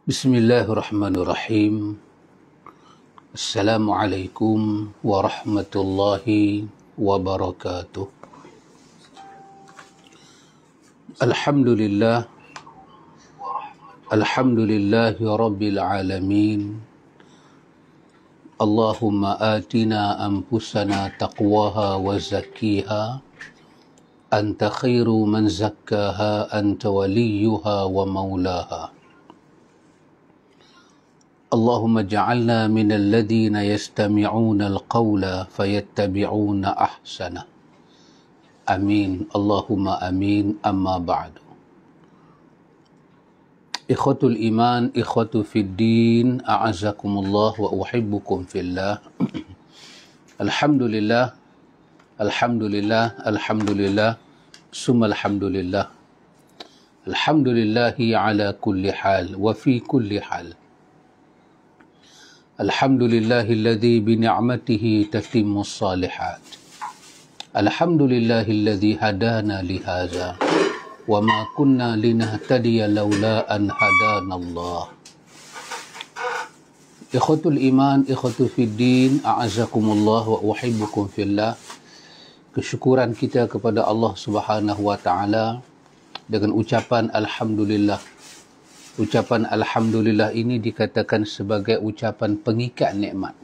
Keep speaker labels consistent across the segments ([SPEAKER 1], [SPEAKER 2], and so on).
[SPEAKER 1] Bismillahirrahmanirrahim. Assalamualaikum warahmatullahi wabarakatuh. Alhamdulillah. Alhamdulillahi rabbil alamin. Allahumma atina anfusana taqwaha wa zakkiha. Anta khairu man zakkaha, anta waliyuha wa maulaha. اللهم اجعلنا من الذين يستمعون القول فيتبعون أحسنه. آمين اللهم آمين. أما بعد. إخوة الإيمان، إخوة في الدين، أعزكم الله وأحبكم في الله. الحمد لله، الحمد لله، الحمد لله، ثم الحمد لله. الحمد لله على كل حال وفي كل حال. Alhamdulillah alladhi bini'matihi tatimmu salihat. Alhamdulillah alladhi hadana lihadza wa ma kunna linahtadiya laula an hadana Allah. Ikhwatul iman, ikhwatu fid din, a'azzakumullah wa uhibbukum fillah. Kesyukuran kita kepada Allah Subhanahu wa taala dengan ucapan alhamdulillah. Ucapan alhamdulillah ini dikatakan sebagai ucapan pengikat nikmat.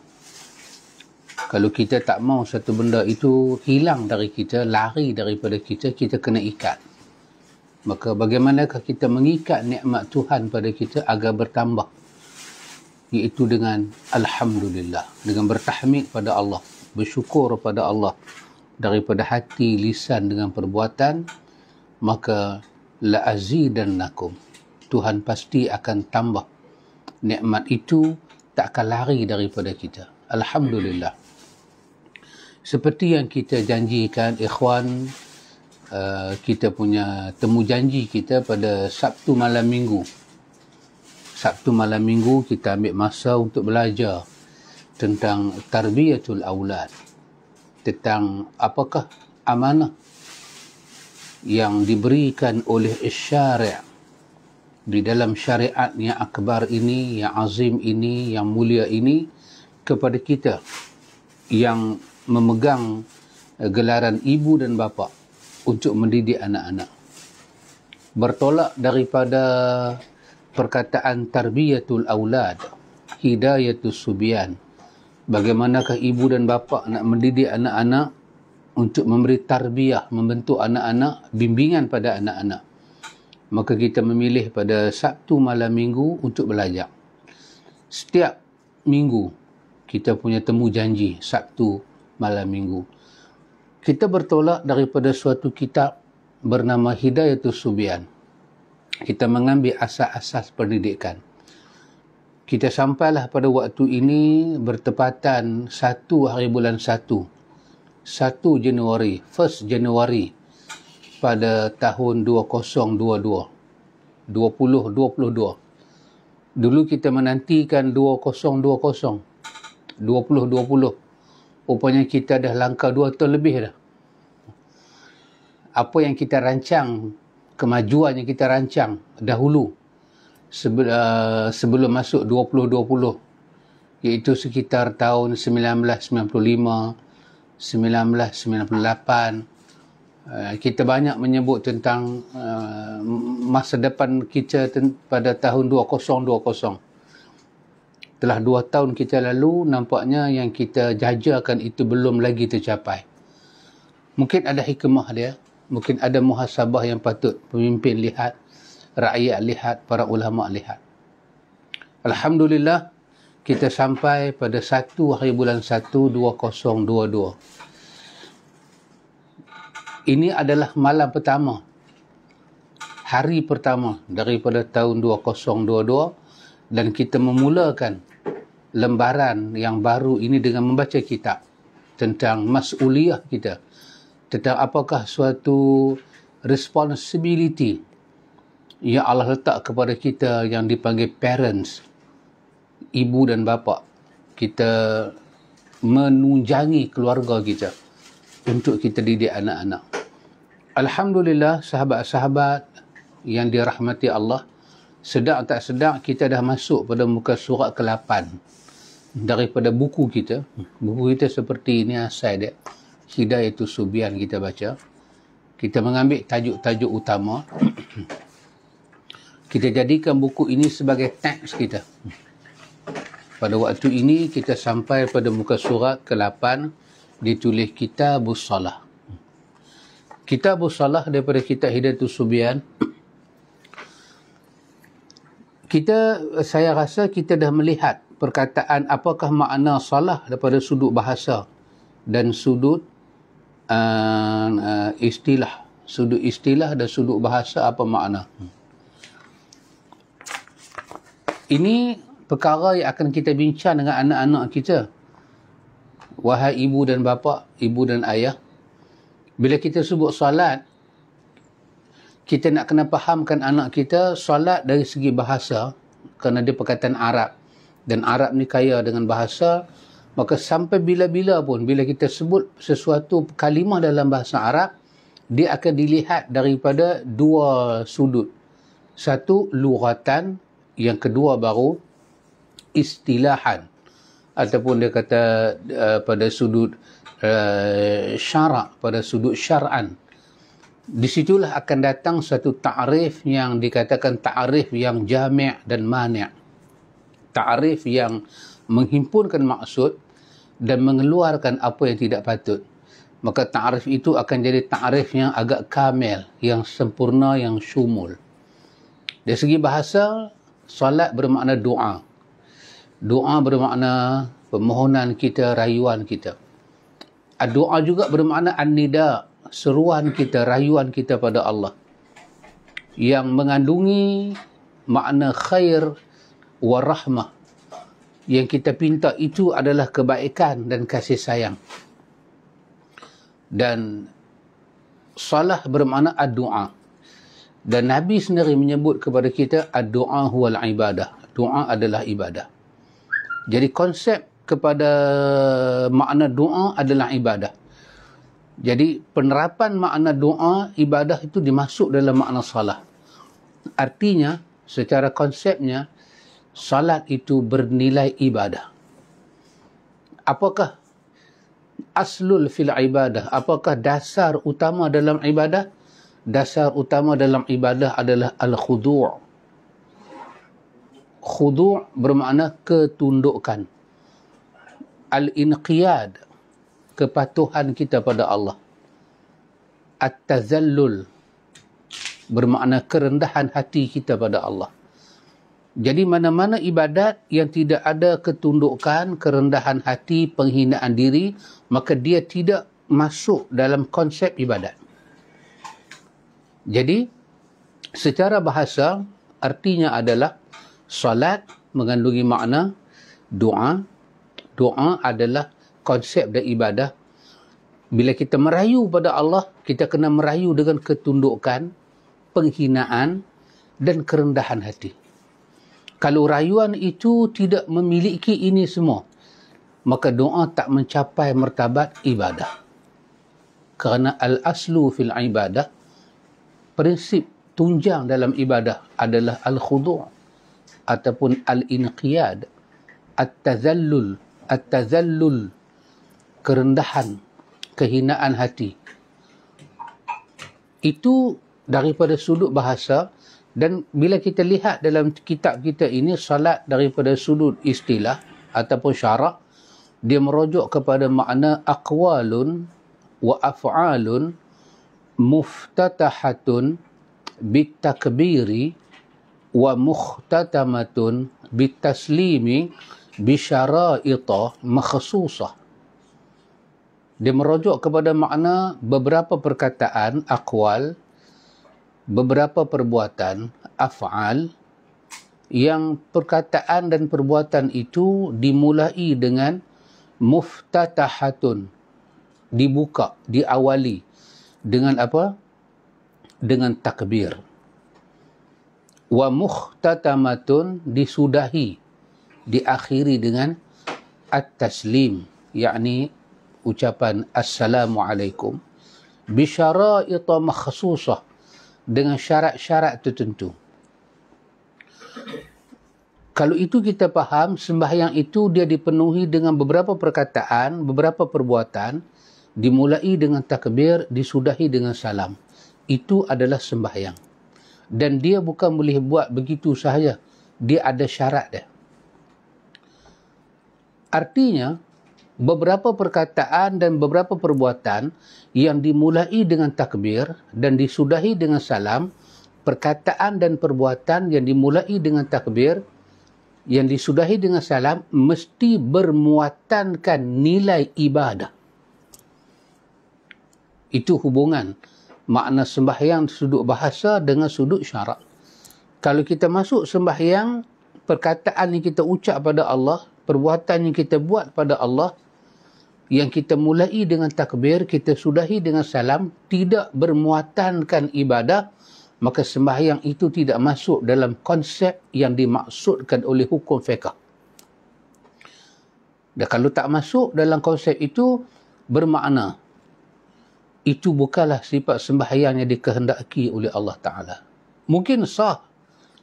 [SPEAKER 1] Kalau kita tak mau satu benda itu hilang dari kita, lari daripada kita, kita kena ikat. Maka bagaimanakah kita mengikat nikmat Tuhan pada kita agar bertambah? Iaitu dengan alhamdulillah, dengan bertahmid pada Allah, bersyukur pada Allah daripada hati, lisan dengan perbuatan, maka la azidannakum. Tuhan pasti akan tambah. Nikmat itu tak akan lari daripada kita. Alhamdulillah. Seperti yang kita janjikan, ikhwan, kita punya temu janji kita pada Sabtu malam minggu. Sabtu malam minggu kita ambil masa untuk belajar tentang tarbiyatul aulad. Tentang apakah amanah yang diberikan oleh syari' di dalam syariat yang akbar ini, yang azim ini, yang mulia ini kepada kita yang memegang gelaran ibu dan bapa untuk mendidik anak-anak. Bertolak daripada perkataan tarbiyatul aulad, hidayatus subyan. Bagaimanakah ibu dan bapa nak mendidik anak-anak untuk memberi tarbiyah, membentuk anak-anak, bimbingan pada anak-anak. Maka kita memilih pada Sabtu malam minggu untuk belajar. Setiap minggu kita punya temu janji Sabtu malam minggu. Kita bertolak daripada suatu kitab bernama Hidayatus Subyan. Kita mengambil asas-asas pendidikan. Kita sampailah pada waktu ini bertepatan 1 hari bulan 1. 1 Januari, 1 Januari pada tahun 2022. Dulu kita menantikan 2020. 2020. Rupanya kita dah langkah 2 tahun lebih dah. Apa yang kita rancang, kemajuan yang kita rancang dahulu sebelum masuk 2020, iaitu sekitar tahun 1995, 1998, kita banyak menyebut tentang masa depan kita pada tahun 2020. Telah 2 tahun kita lalu, nampaknya yang kita jajakan itu belum lagi tercapai. Mungkin ada hikmah dia, mungkin ada muhasabah yang patut pemimpin lihat, rakyat lihat, para ulama lihat. Alhamdulillah, kita sampai pada 1 hari bulan 1 2022. Ini adalah malam pertama, hari pertama daripada tahun 2022, dan kita memulakan lembaran yang baru ini dengan membaca kitab tentang mas'uliyah kita, tentang apakah suatu responsibility yang Allah letak kepada kita yang dipanggil parents, ibu dan bapa. Kita menunjangi keluarga kita untuk kita didik anak-anak. Alhamdulillah, sahabat-sahabat yang dirahmati Allah, Sedar tak sedar kita dah masuk pada muka surat ke-8 daripada buku kita. Buku kita seperti ini asal dia, Hidayatus Subyan kita baca. Kita mengambil tajuk-tajuk utama. Kita jadikan buku ini sebagai teks kita. Pada waktu ini kita sampai pada muka surat ke-8, ditulis Kitabus Salah. Kitabus Salah daripada kitab Hidayatus Subyan. Saya rasa kita dah melihat perkataan apakah makna salah daripada sudut bahasa dan sudut istilah. Sudut istilah dan sudut bahasa apa makna. Ini perkara yang akan kita bincang dengan anak-anak kita. Wahai ibu dan bapa, ibu dan ayah, bila kita sebut solat, kita nak kena fahamkan anak kita solat dari segi bahasa, kerana dia perkataan Arab. Dan Arab ni kaya dengan bahasa, maka sampai bila-bila pun, bila kita sebut sesuatu kalimah dalam bahasa Arab, dia akan dilihat daripada dua sudut. Satu, lughatan, yang kedua baru istilahan. Ataupun dia kata pada sudut syarak, pada sudut syar'an. Di situlah akan datang satu ta'rif yang dikatakan ta'rif yang jami' dan mani'. Ta'rif yang menghimpunkan maksud dan mengeluarkan apa yang tidak patut. Maka ta'rif itu akan jadi ta'rif yang agak kamil, yang sempurna, yang syumul. Dari segi bahasa, solat bermakna doa. Doa bermakna permohonan kita, rayuan kita. Doa juga bermakna an-nida, seruan kita, rayuan kita pada Allah, yang mengandungi makna khair wa rahmah. Yang kita pinta itu adalah kebaikan dan kasih sayang. Dan salah bermakna ad-du'a. Dan Nabi sendiri menyebut kepada kita ad-du'a huwal ibadah. Doa adalah ibadah. Jadi konsep kepada makna doa adalah ibadah. Jadi penerapan makna doa, ibadah itu dimasuk dalam makna salat. Artinya, secara konsepnya, salat itu bernilai ibadah. Apakah aslul fil ibadah? Apakah dasar utama dalam ibadah? Dasar utama dalam ibadah adalah al-khudu'. Khudu' bermakna ketundukan. Al-inqiyad, kepatuhan kita pada Allah. At-tazallul, bermakna kerendahan hati kita pada Allah. Jadi mana-mana ibadat yang tidak ada ketundukan, kerendahan hati, penghinaan diri, maka dia tidak masuk dalam konsep ibadat. Jadi, secara bahasa, artinya adalah salat mengandungi makna doa. Doa adalah konsep dan ibadah. Bila kita merayu pada Allah, kita kena merayu dengan ketundukan, penghinaan dan kerendahan hati. Kalau rayuan itu tidak memiliki ini semua, maka doa tak mencapai martabat ibadah. Kerana al-aslu fil ibadah, prinsip tunjang dalam ibadah adalah al-khudu' ataupun al-inqiyad, at-tazallul, kerendahan, kehinaan hati. Itu daripada sudut bahasa. Dan bila kita lihat dalam kitab kita ini, salat daripada sudut istilah ataupun syarak, dia merujuk kepada makna aqwalun wa af'alun muftatahatun bitakbiri wa mukhtatamatun bitaslimi bisyara'ita makhsusah. Dia merujuk kepada makna beberapa perkataan, aqwal, beberapa perbuatan, af'al, yang perkataan dan perbuatan itu dimulai dengan muftatahatun, dibuka, diawali dengan apa? Dengan takbir. Wa mukhtatamatun, disudahi, diakhiri dengan at-taslim, yakni ucapan assalamualaikum, bisyara'ita makhsusah, dengan syarat-syarat tertentu. Kalau itu kita faham, sembahyang itu dia dipenuhi dengan beberapa perkataan, beberapa perbuatan, dimulai dengan takbir, disudahi dengan salam. Itu adalah sembahyang. Dan dia bukan boleh buat begitu sahaja. Dia ada syarat dia. Artinya, beberapa perkataan dan beberapa perbuatan yang dimulai dengan takbir dan disudahi dengan salam, perkataan dan perbuatan yang dimulai dengan takbir, yang disudahi dengan salam, mesti bermuatankan nilai ibadah. Itu hubungan makna sembahyang sudut bahasa dengan sudut syarak. Kalau kita masuk sembahyang, perkataan yang kita ucap pada Allah, perbuatan yang kita buat pada Allah, yang kita mulai dengan takbir, kita sudahi dengan salam, tidak bermuatankan ibadah, maka sembahyang itu tidak masuk dalam konsep yang dimaksudkan oleh hukum fiqh. Dan kalau tak masuk dalam konsep itu, bermakna itu bukanlah sifat sembahyang yang dikehendaki oleh Allah Ta'ala. Mungkin sah,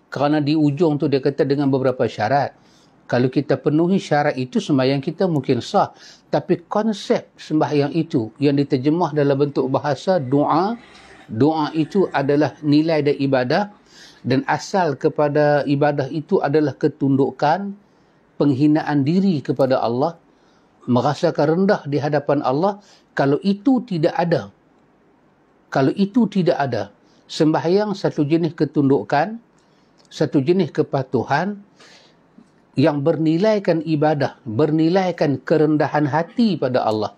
[SPEAKER 1] kerana di ujung tu dia kata dengan beberapa syarat. Kalau kita penuhi syarat itu, sembahyang kita mungkin sah. Tapi konsep sembahyang itu yang diterjemah dalam bentuk bahasa doa, doa itu adalah nilai dan ibadah, dan asal kepada ibadah itu adalah ketundukan, penghinaan diri kepada Allah, merasakan rendah di hadapan Allah. Kalau itu tidak ada, sembahyang satu jenis ketundukan, satu jenis kepatuhan yang bernilaikan ibadah, bernilaikan kerendahan hati pada Allah,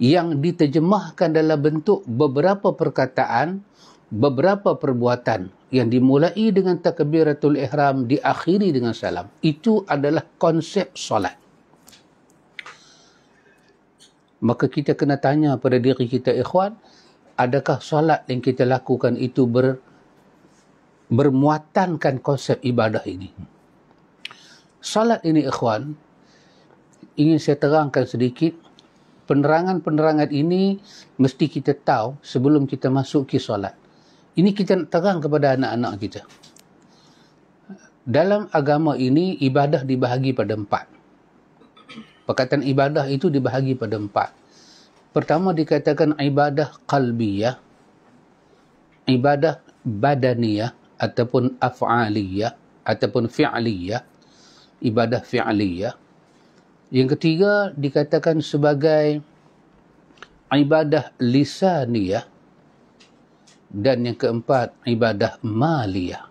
[SPEAKER 1] yang diterjemahkan dalam bentuk beberapa perkataan, beberapa perbuatan yang dimulai dengan takbiratul ihram, diakhiri dengan salam. Itu adalah konsep solat. Maka kita kena tanya pada diri kita, ikhwan, adakah solat yang kita lakukan itu bermuatankan konsep ibadah ini? Solat ini, ikhwan, ingin saya terangkan sedikit. Penerangan-penerangan ini mesti kita tahu sebelum kita masuk ke solat. Ini kita nak terang kepada anak-anak kita. Dalam agama ini, ibadah dibahagi pada 4. Perkataan ibadah itu dibahagi pada 4. Pertama dikatakan ibadah qalbiyah, ibadah badaniyah, ataupun af'aliyah, ataupun fi'liyah, ibadah fi'liyah. Yang ketiga dikatakan sebagai ibadah lisaniyah, dan yang keempat ibadah maliyah.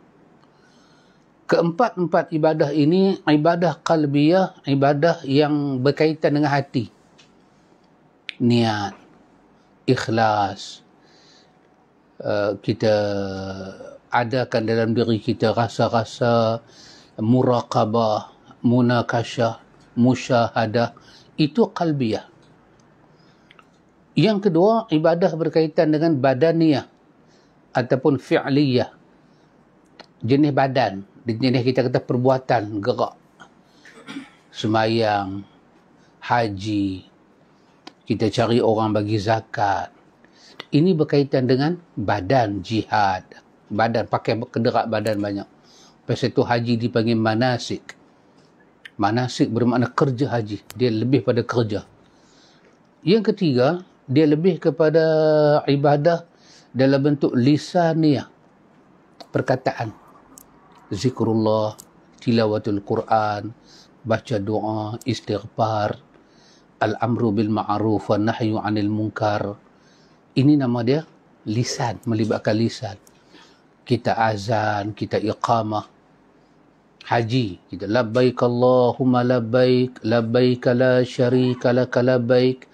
[SPEAKER 1] Keempat-empat ibadah ini, ibadah qalbiyah, ibadah yang berkaitan dengan hati. Niat, ikhlas, kita adakan dalam diri kita rasa-rasa muraqabah, munakasyah, musyahadah, itu qalbiyah. Yang kedua, ibadah berkaitan dengan badaniyah ataupun fi'liyah, jenis badan, jenis kita kata perbuatan, gerak, semayang, haji, kita cari orang bagi zakat. Ini berkaitan dengan badan, jihad, badan, pakai kenderaan badan banyak. Lepas itu haji dipanggil manasik. Manasik bermakna kerja haji. Dia lebih pada kerja. Yang ketiga, dia lebih kepada ibadah dalam bentuk lisaniyah, perkataan. Zikrullah, tilawatul Quran, baca doa, istighfar, al-amru bil ma'ruf wa nahyu 'anil munkar. Ini nama dia lisan, melibatkan lisan. Kita azan, kita iqamah. Haji, kita labbaik Allahumma labbaik, labbaik la syarika laka labbaik,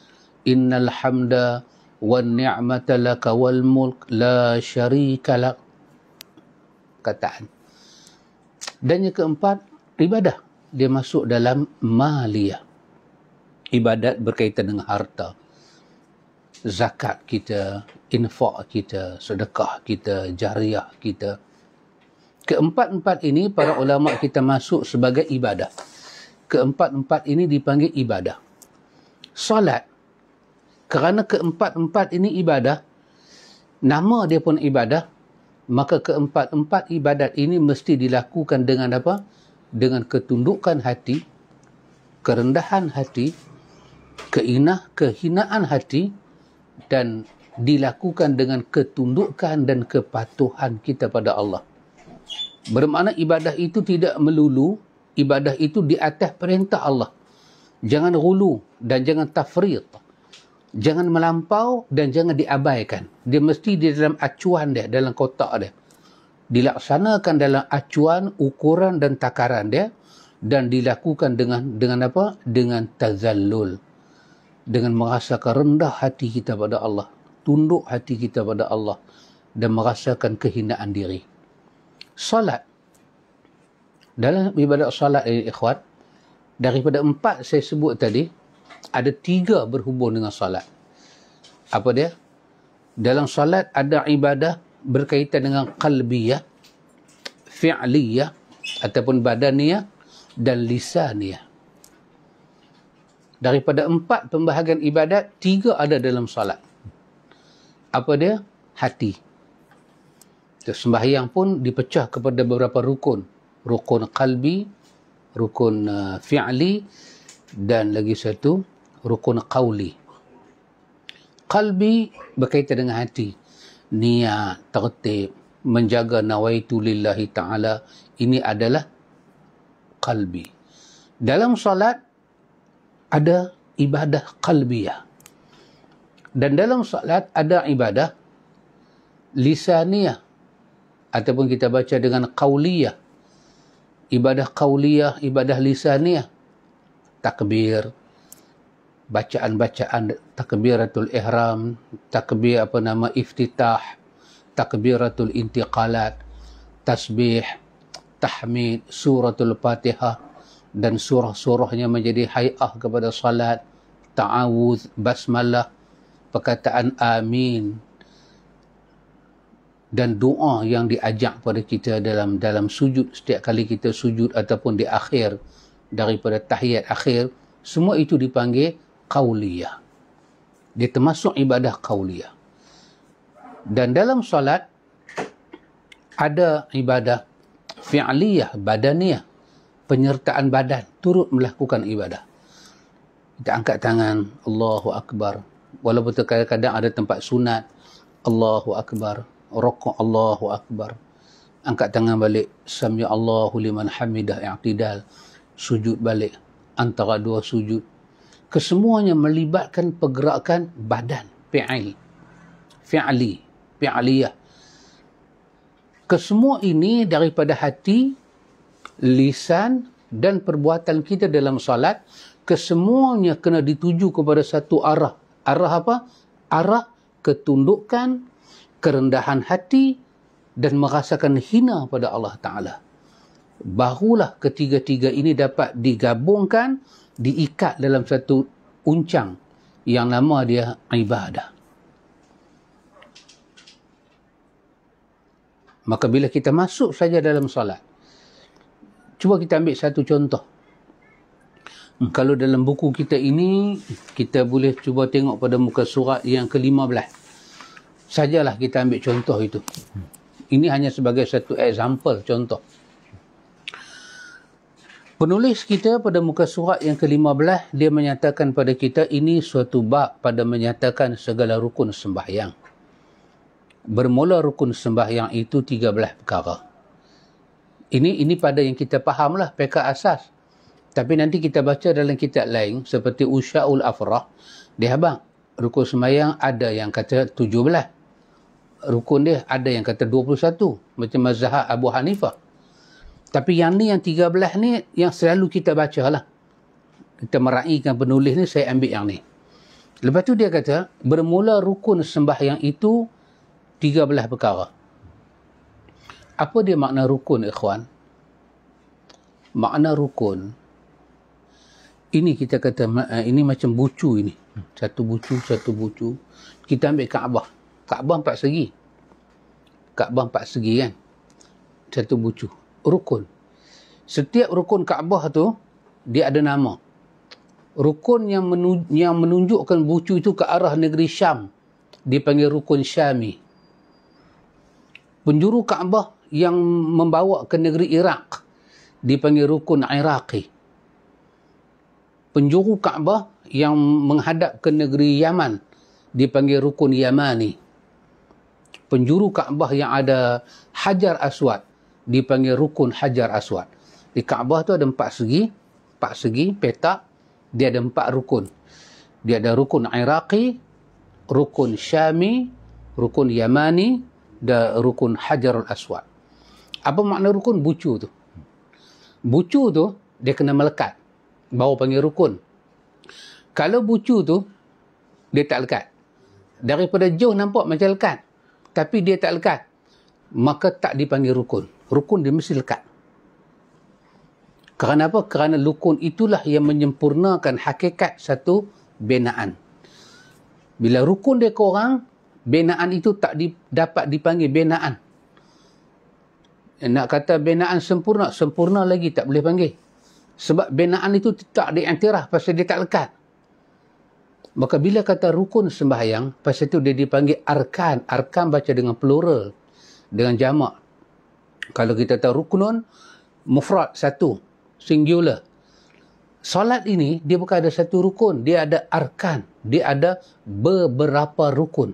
[SPEAKER 1] innal hamda wan ni'mata laka wal mulk la syarika lak. Kataan. Dan yang keempat, ibadah. Dia masuk dalam maliyah. Ibadat berkaitan dengan harta. Zakat kita, infak kita, sedekah kita, jariah kita. Keempat-empat ini para ulama kita masuk sebagai ibadah. Keempat-empat ini dipanggil ibadah. Salat, kerana keempat-empat ini ibadah, nama dia pun ibadah, maka keempat-empat ibadat ini mesti dilakukan dengan apa? dengan ketundukan hati, kerendahan hati, kehinaan hati, dan dilakukan dengan ketundukan dan kepatuhan kita pada Allah. Bermakna ibadah itu tidak melulu, ibadah itu di atas perintah Allah. Jangan ghulu dan jangan tafrid. Jangan melampau dan jangan diabaikan. Dia mesti di dalam acuan dia, dalam kotak dia. Dilaksanakan dalam acuan, ukuran dan takaran dia, dan dilakukan dengan apa? Dengan tazallul. Dengan merasakan rendah hati kita pada Allah, tunduk hati kita pada Allah, dan merasakan kehinaan diri. Salat. Dalam ibadat salat ini, ikhwan, daripada 4 saya sebut tadi, ada 3 berhubung dengan salat. Apa dia? Dalam salat ada ibadah berkaitan dengan qalbiyah, fi'liyah, ataupun badaniyah, dan lisaniyah. Daripada 4 pembahagian ibadat, 3 ada dalam salat. Apa dia? Hati. Sembahyang pun dipecah kepada beberapa rukun. Rukun qalbi, rukun fi'li, dan lagi satu, rukun qawli. Qalbi berkaitan dengan hati. Niat, tertib, menjaga nawaitu lillahi ta'ala. Ini adalah qalbi. Dalam salat ada ibadah qalbiyah. Dan dalam salat ada ibadah lisaniyah. Ataupun kita baca dengan qawliyah. Ibadah qawliyah, ibadah lisaniyah. Takbir, bacaan-bacaan takbiratul ihram, takbir iftitah, takbiratul intiqalat, tasbih, tahmid, suratul Fatihah, dan surah-surahnya menjadi hay'ah kepada salat, ta'awudz, basmalah, perkataan amin, dan doa yang diajak pada kita dalam sujud, setiap kali kita sujud ataupun di akhir daripada tahiyat akhir, semua itu dipanggil qauliyah. Dia termasuk ibadah qauliyah. Dan dalam solat ada ibadah fi'liyah, badaniyah, penyertaan badan, turut melakukan ibadah. Kita angkat tangan, Allahu Akbar. Walaupun kadang-kadang ada tempat sunat, Allahu Akbar. Rukuk, Allahu Akbar. Angkat tangan balik, Sami Allahu liman hamidah, i'tidal. Sujud balik, antara 2 sujud. Kesemuanya melibatkan pergerakan badan, fi'liyah. Kesemua ini daripada hati, lisan, dan perbuatan kita dalam salat, kesemuanya kena dituju kepada satu arah. Arah apa? Arah ketundukan, kerendahan hati, dan merasakan hina pada Allah Ta'ala. Barulah ketiga-tiga ini dapat digabungkan, diikat dalam satu uncang yang nama dia ibadah. Maka bila kita masuk saja dalam salat, cuba kita ambil satu contoh. Kalau dalam buku kita ini, kita boleh cuba tengok pada muka surat yang ke-15. Sajalah kita ambil contoh itu. Ini hanya sebagai satu example, contoh. Penulis kita pada muka surat yang ke-15, dia menyatakan pada kita ini suatu bab pada menyatakan segala rukun sembahyang. Bermula rukun sembahyang itu 13 perkara. Ini pada yang kita fahamlah, peka asas. Tapi nanti kita baca dalam kitab lain, seperti Usya'ul Afrah, dia abang, rukun sembahyang ada yang kata 17. Rukun dia ada yang kata 21. Macam mazhab Abu Hanifah. Tapi yang ni, yang 13 ni, yang selalu kita baca lah. Kita meraihkan penulis ni, saya ambil yang ni. Lepas tu dia kata, bermula rukun sembahyang itu 13 perkara. Apa dia makna rukun, ikhwan? Makna rukun, ini kita kata, ini macam bucu ini. Satu bucu. Kita ambil Kaabah. Kaabah 4 segi. Kaabah 4 segi kan? Satu bucu. Rukun. Setiap rukun Kaabah tu, dia ada nama. Rukun yang menunjukkan bucu itu ke arah negeri Syam, dipanggil rukun Syami. Penjuru Kaabah yang membawa ke negeri Iraq, dipanggil rukun Iraqi. Penjuru Kaabah yang menghadap ke negeri Yaman dipanggil rukun Yamani. Penjuru Kaabah yang ada Hajar Aswad dipanggil rukun Hajar Aswad. Di Kaabah tu ada 4 segi petak, dia ada 4 rukun. Dia ada rukun Iraqi, rukun Syami, rukun Yamani dan rukun Hajar Aswad. Apa makna rukun? Bucu tu. Bucu tu dia kena melekat, baru panggil rukun. Kalau bucu tu dia tak lekat, daripada jauh nampak macam lekat, tapi dia tak lekat, maka tak dipanggil rukun. Rukun dia mesti lekat. Kerana apa? Kerana rukun itulah yang menyempurnakan hakikat satu binaan. Bila rukun dia kurang, binaan itu tak dapat dipanggil binaan. Nak kata binaan sempurna, sempurna lagi tak boleh panggil. Sebab binaan itu tak diiktiraf pasal dia tak lekat. Maka bila kata rukun sembahyang, pasal itu dia dipanggil arkan. Arkan baca dengan plural, dengan jamak. Kalau kita tahu ruknun, mufrad, satu, singular. Solat ini, dia bukan ada satu rukun. Dia ada arkan. Dia ada beberapa rukun.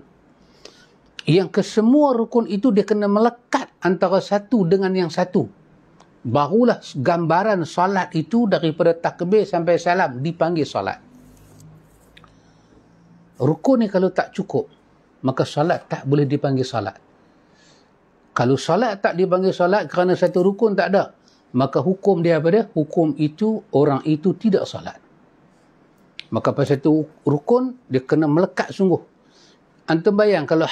[SPEAKER 1] Yang kesemua rukun itu dia kena melekat antara satu dengan yang satu. Barulah gambaran solat itu daripada takbir sampai salam dipanggil solat. Rukun ni kalau tak cukup, maka solat tak boleh dipanggil solat. Kalau solat tak dipanggil solat kerana satu rukun tak ada, maka hukum dia apa dia? Hukum itu, orang itu tidak solat. Maka pasal itu rukun, dia kena melekat sungguh. Antum bayang kalau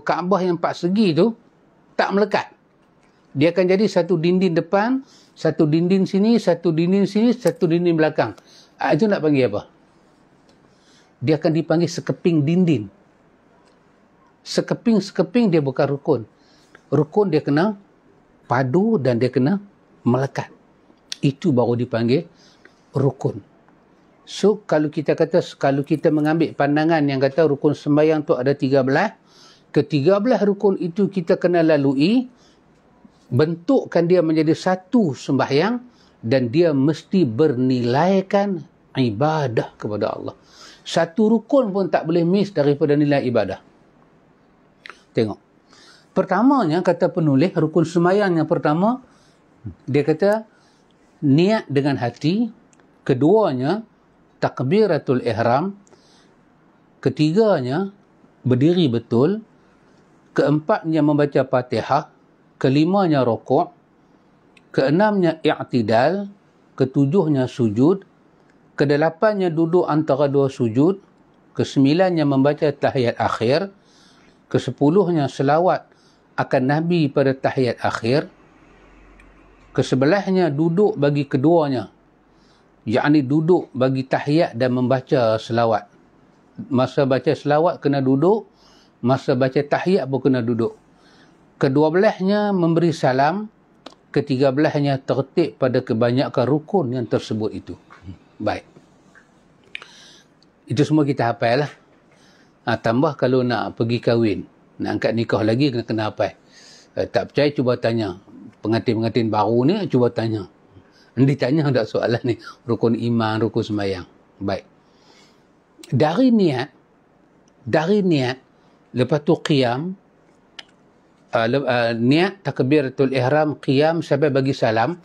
[SPEAKER 1] Kaabah yang 4 segi tu tak melekat, dia akan jadi satu dinding depan, satu dinding sini, satu dinding sini, satu dinding belakang. Itu nak panggil apa? Dia akan dipanggil sekeping dinding. Sekeping dia bukan rukun. Rukun dia kena padu dan dia kena melekat. Itu baru dipanggil rukun. So, kalau kita mengambil pandangan yang kata rukun sembahyang tu ada 13, ke-13 rukun itu kita kena lalui, bentukkan dia menjadi satu sembahyang dan dia mesti bernilaikan ibadah kepada Allah. Satu rukun pun tak boleh miss daripada nilai ibadah. Tengok. Pertamanya, kata penulis, rukun sembahyang yang pertama, dia kata niat dengan hati. Keduanya, takbiratul ihram. Ketiganya, berdiri betul. Keempatnya, membaca Fatihah. Kelimanya, rokok. Keenamnya, i'tidal. Ketujuhnya, sujud. Kedelapannya, duduk antara dua sujud. Kesembilannya, membaca tahiyat akhir. Kesepuluhnya, selawat akan Nabi pada tahiyat akhir. Kesebelasnya, duduk bagi keduanya. Yakni duduk bagi tahiyat dan membaca selawat. Masa baca selawat kena duduk, masa baca tahiyat pun kena duduk. Kedua-belahnya memberi salam, ketiga-belahnya tertib pada kebanyakan rukun yang tersebut itu. Baik. Itu semua kita hafal lah. Tambah kalau nak pergi kahwin, nak angkat nikah lagi kena hafal. Tak percaya cuba tanya. Pengantin-pengantin baru ni cuba tanya. Ditanya tak soalan ni, rukun iman, rukun sembahyang. Baik. Dari niat, lepas tu qiyam, niat takbiratul ihram, qiyam sampai bagi salam.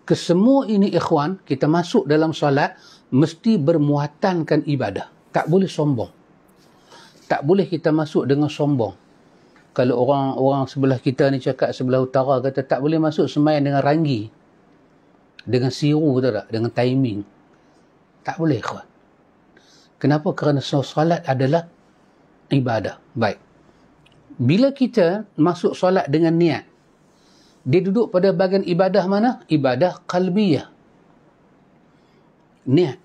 [SPEAKER 1] Kesemua ini ikhwan, kita masuk dalam solat mesti bermuatankan ibadah. Tak boleh sombong. Tak boleh kita masuk dengan sombong. Kalau orang sebelah kita ni cakap, sebelah utara kata tak boleh masuk sembahyang dengan ranggi, dengan siru, tahu tak? Dengan timing. Tak boleh, kawan. Kenapa? Kerana solat adalah ibadah. Baik. Bila kita masuk solat dengan niat, dia duduk pada bahagian ibadah mana? Ibadah qalbiyah. Niat.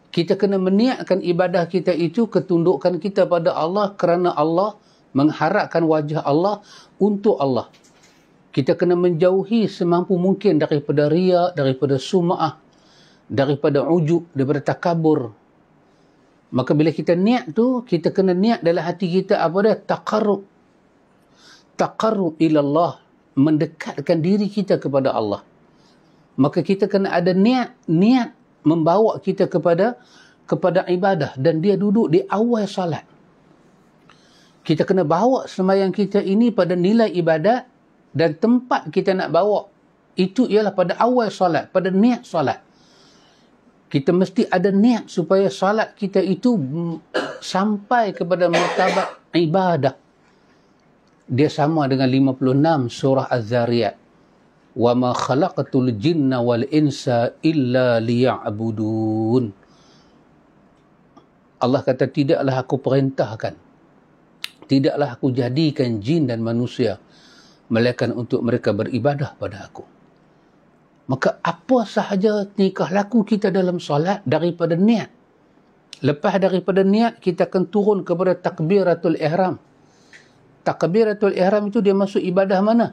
[SPEAKER 1] Kita kena meniatkan ibadah kita itu, ketundukan kita pada Allah kerana Allah, mengharapkan wajah Allah untuk Allah. Kita kena menjauhi semampu mungkin daripada riya, daripada sum'ah, daripada ujub, daripada takabur. Maka bila kita niat tu, kita kena niat dalam hati kita apa dia? Taqarrub. Taqarrub ilallah. Mendekatkan diri kita kepada Allah. Maka kita kena ada niat membawa kita kepada ibadah, dan dia duduk di awal salat. Kita kena bawa sembahyang kita ini pada nilai ibadat, dan tempat kita nak bawa itu ialah pada awal salat, pada niat salat. Kita mesti ada niat supaya salat kita itu sampai kepada martabat ibadah. Dia sama dengan 56 surah Az-Zariyat. Wa ma khalaqatul jinna wal insa illa liya'budun. Allah kata, tidaklah aku perintahkan, tidaklah aku jadikan jin dan manusia melainkan untuk mereka beribadah pada aku. Maka apa sahaja tingkah laku kita dalam solat daripada niat. Lepas daripada niat, kita akan turun kepada takbiratul ihram. Takbiratul ihram itu dia masuk ibadah mana?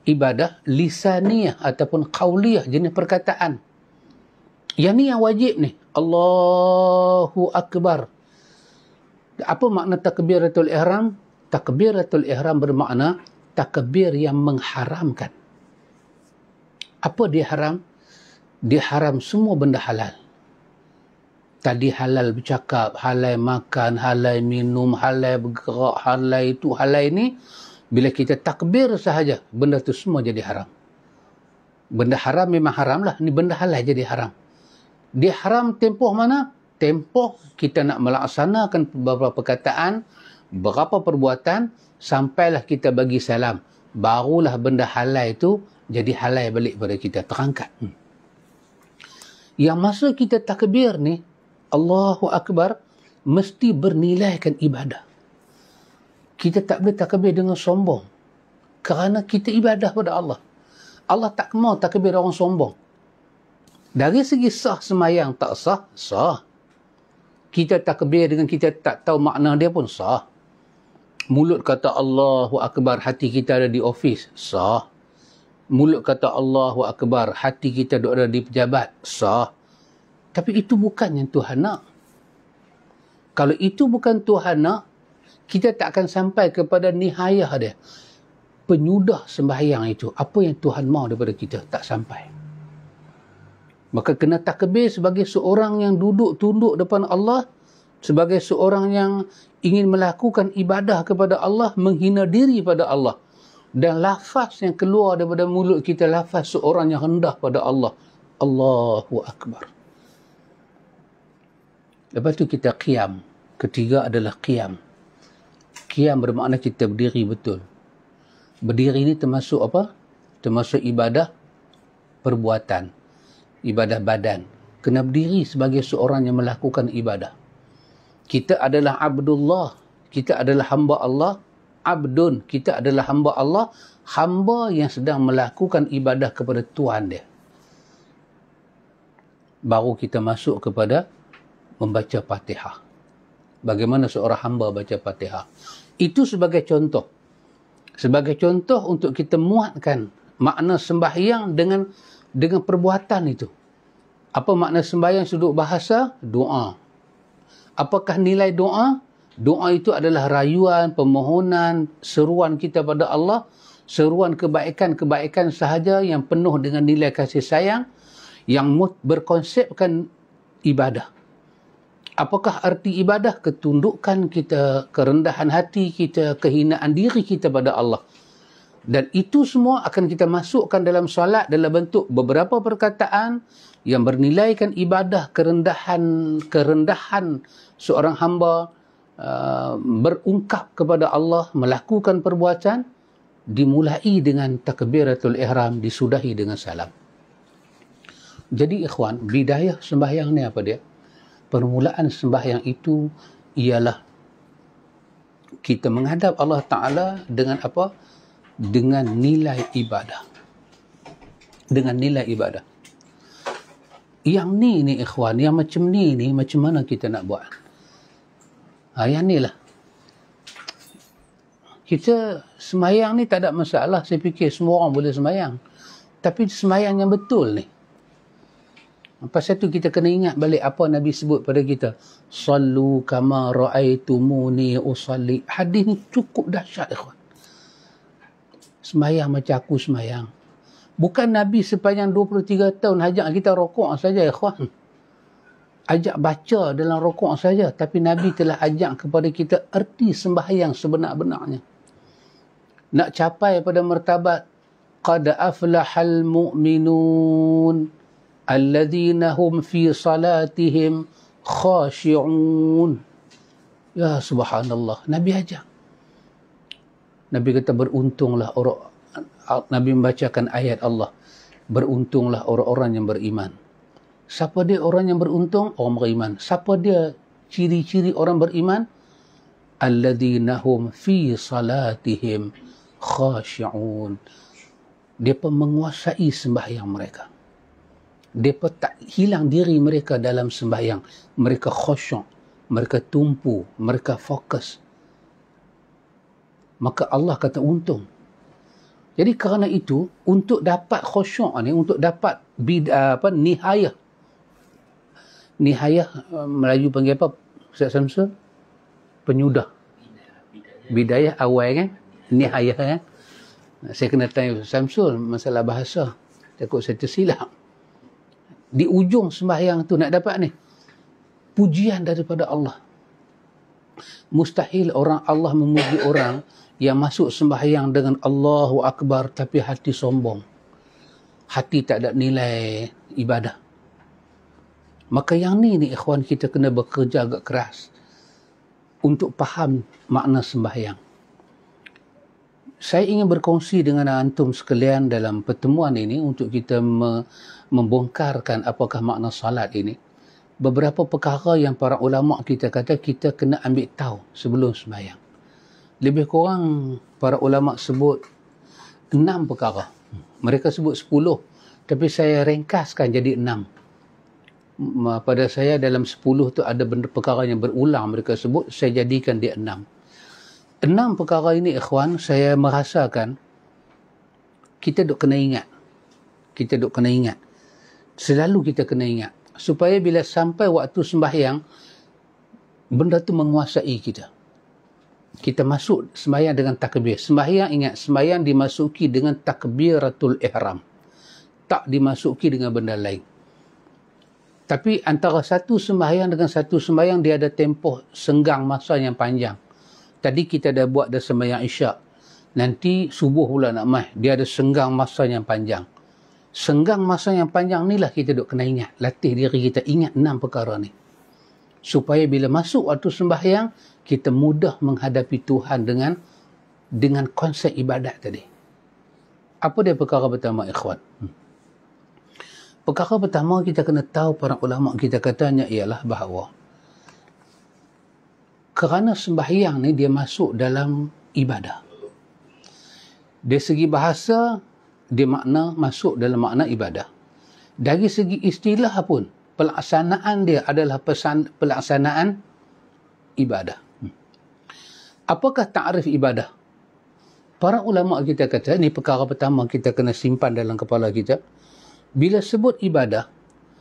[SPEAKER 1] Ibadah lisaniyah ataupun qauliyah, jenis perkataan. Yang ni yang wajib ni. Allahu Akbar. Apa makna takbiratul ihram? Takbiratul ihram bermakna takbir yang mengharamkan. Apa dia haram? Dia haram semua benda halal. Tadi halal bercakap, halal makan, halal minum, halal bergerak, halal itu, halal ini. Bila kita takbir sahaja, benda tu semua jadi haram. Benda haram memang haram lah. Ni benda halal jadi haram. Dia haram tempoh mana? Tempoh kita nak melaksanakan beberapa perkataan, berapa perbuatan, sampailah kita bagi salam. Barulah benda halal itu jadi halal balik pada kita, terangkat. Yang masa kita takbir ni, Allahu Akbar, mesti bernilaikan ibadah. Kita tak boleh takbir dengan sombong. Kerana kita ibadah pada Allah. Allah tak mau takbir orang sombong. Dari segi sah semayang tak sah, sah. Kita takbir dengan kita tak tahu makna dia pun sah. Mulut kata Allahu Akbar, hati kita ada di ofis, sah. Mulut kata Allahu Akbar, hati kita ada di pejabat, sah. Tapi itu bukan yang Tuhan nak. Kalau itu bukan Tuhan nak, kita tak akan sampai kepada nihayah dia. Penyudah sembahyang itu, apa yang Tuhan mahu daripada kita, tak sampai. Maka kena takbir sebagai seorang yang duduk tunduk depan Allah, sebagai seorang yang ingin melakukan ibadah kepada Allah, menghina diri pada Allah. Dan lafaz yang keluar daripada mulut kita, lafaz seorang yang rendah pada Allah. Allahu Akbar. Lepas tu kita qiyam. Ketiga adalah qiyam. Qiyam bermakna kita berdiri betul. Berdiri ini termasuk apa? Termasuk ibadah perbuatan. Ibadah badan. Kena berdiri sebagai seorang yang melakukan ibadah. Kita adalah abdullah. Kita adalah hamba Allah. Abdun, kita adalah hamba Allah, hamba yang sedang melakukan ibadah kepada Tuhan dia. Baru kita masuk kepada membaca Fatihah. Bagaimana seorang hamba baca Fatihah. Itu sebagai contoh. Sebagai contoh untuk kita muatkan makna sembahyang dengan perbuatan itu. Apa makna sembahyang sudut bahasa? Doa. Apakah nilai doa? Doa itu adalah rayuan, permohonan, seruan kita pada Allah, seruan kebaikan-kebaikan sahaja yang penuh dengan nilai kasih sayang, yang berkonsepkan ibadah. Apakah arti ibadah? Ketundukan kita, kerendahan hati kita, kehinaan diri kita pada Allah. Dan itu semua akan kita masukkan dalam solat dalam bentuk beberapa perkataan yang bernilaikan ibadah, kerendahan seorang hamba, berungkap kepada Allah, melakukan perbuatan, dimulai dengan takbiratul ihram, disudahi dengan salam. Jadi ikhwan, bidayah sembahyang ni apa dia? Permulaan sembahyang itu ialah kita menghadap Allah Ta'ala dengan apa? Dengan nilai ibadah. Dengan nilai ibadah. Yang ni ikhwan, yang macam ni macam mana kita nak buat? Yang ni lah. Kita semayang ni tak ada masalah. Saya fikir semua orang boleh semayang. Tapi semayang yang betul ni. Pasal tu kita kena ingat balik apa Nabi sebut pada kita. Sallu kama ra'aitumuni usalli. Hadis ni cukup dahsyat, ikhwan. Semayang macam aku semayang. Bukan Nabi sepanjang 23 tahun ajak kita rokok saja, ikhwan. Ajak baca dalam rokok saja. Tapi Nabi telah ajak kepada kita erti sembahyang sebenar-benarnya. Nak capai pada martabat qad aflahal mu'minun alladhina hum fi salatihim khashi'un. Ya subhanallah, Nabi ajak. Nabi kata beruntunglah orang, Nabi membacakan ayat Allah, beruntunglah orang-orang yang beriman. Siapa dia orang yang beruntung? Orang beriman. Siapa dia ciri-ciri orang beriman? Alladzina hum fi salatihim khashi'un. Mereka menguasai sembahyang mereka. Mereka tak hilang diri mereka dalam sembahyang. Mereka khusyuk, mereka tumpu, mereka fokus. Maka Allah kata untung. Jadi kerana itu, untuk dapat khusyuk ni, untuk dapat nihayah. Nihayah, Melayu panggil apa? Ustaz Samsul? Penyudah. Bidayah awal kan? Nihayah kan? Saya kena tanya Samsul masalah bahasa. Takut saya tersilap. Di ujung sembahyang tu nak dapat ni, pujian daripada Allah. Mustahil orang Allah memuji orang yang masuk sembahyang dengan Allahu Akbar tapi hati sombong. Hati tak ada nilai ibadah. Maka yang ni ikhwan, kita kena bekerja agak keras untuk faham makna sembahyang. Saya ingin berkongsi dengan antum sekalian dalam pertemuan ini untuk kita membongkarkan apakah makna salat ini. Beberapa perkara yang para ulama kita kata kita kena ambil tahu sebelum sembahyang. Lebih kurang para ulama sebut 6 perkara. Mereka sebut 10, tapi saya ringkaskan jadi 6. Pada saya dalam 10 tu ada benda perkara yang berulang mereka sebut, saya jadikan dia 6. 6 perkara ini ikhwan, saya merasakan kita duk kena ingat. Kita duk kena ingat. Selalu kita kena ingat. Supaya bila sampai waktu sembahyang, benda tu menguasai kita. Kita masuk sembahyang dengan takbir. Sembahyang, ingat, sembahyang dimasuki dengan takbiratul ihram. Tak dimasuki dengan benda lain. Tapi antara satu sembahyang dengan satu sembahyang, dia ada tempoh senggang masa yang panjang. Tadi kita dah buat dah sembahyang isyak. Nanti subuh pula nak mai. Dia ada senggang masa yang panjang. Senggang masa yang panjang ni lah kita duk kena ingat. Latih diri kita ingat 6 perkara ni. Supaya bila masuk waktu sembahyang, kita mudah menghadapi Tuhan dengan konsep ibadat tadi. Apa dia perkara pertama, ikhwan? Perkara pertama kita kena tahu, para ulama kita katanya ialah bahawa kerana sembahyang ni dia masuk dalam ibadah. Dari segi bahasa, dia makna masuk dalam makna ibadah. Dari segi istilah pun, pelaksanaan dia adalah pelaksanaan ibadah. Apakah ta'rif ibadah? Para ulama kita kata, ini perkara pertama kita kena simpan dalam kepala kita. Bila sebut ibadah,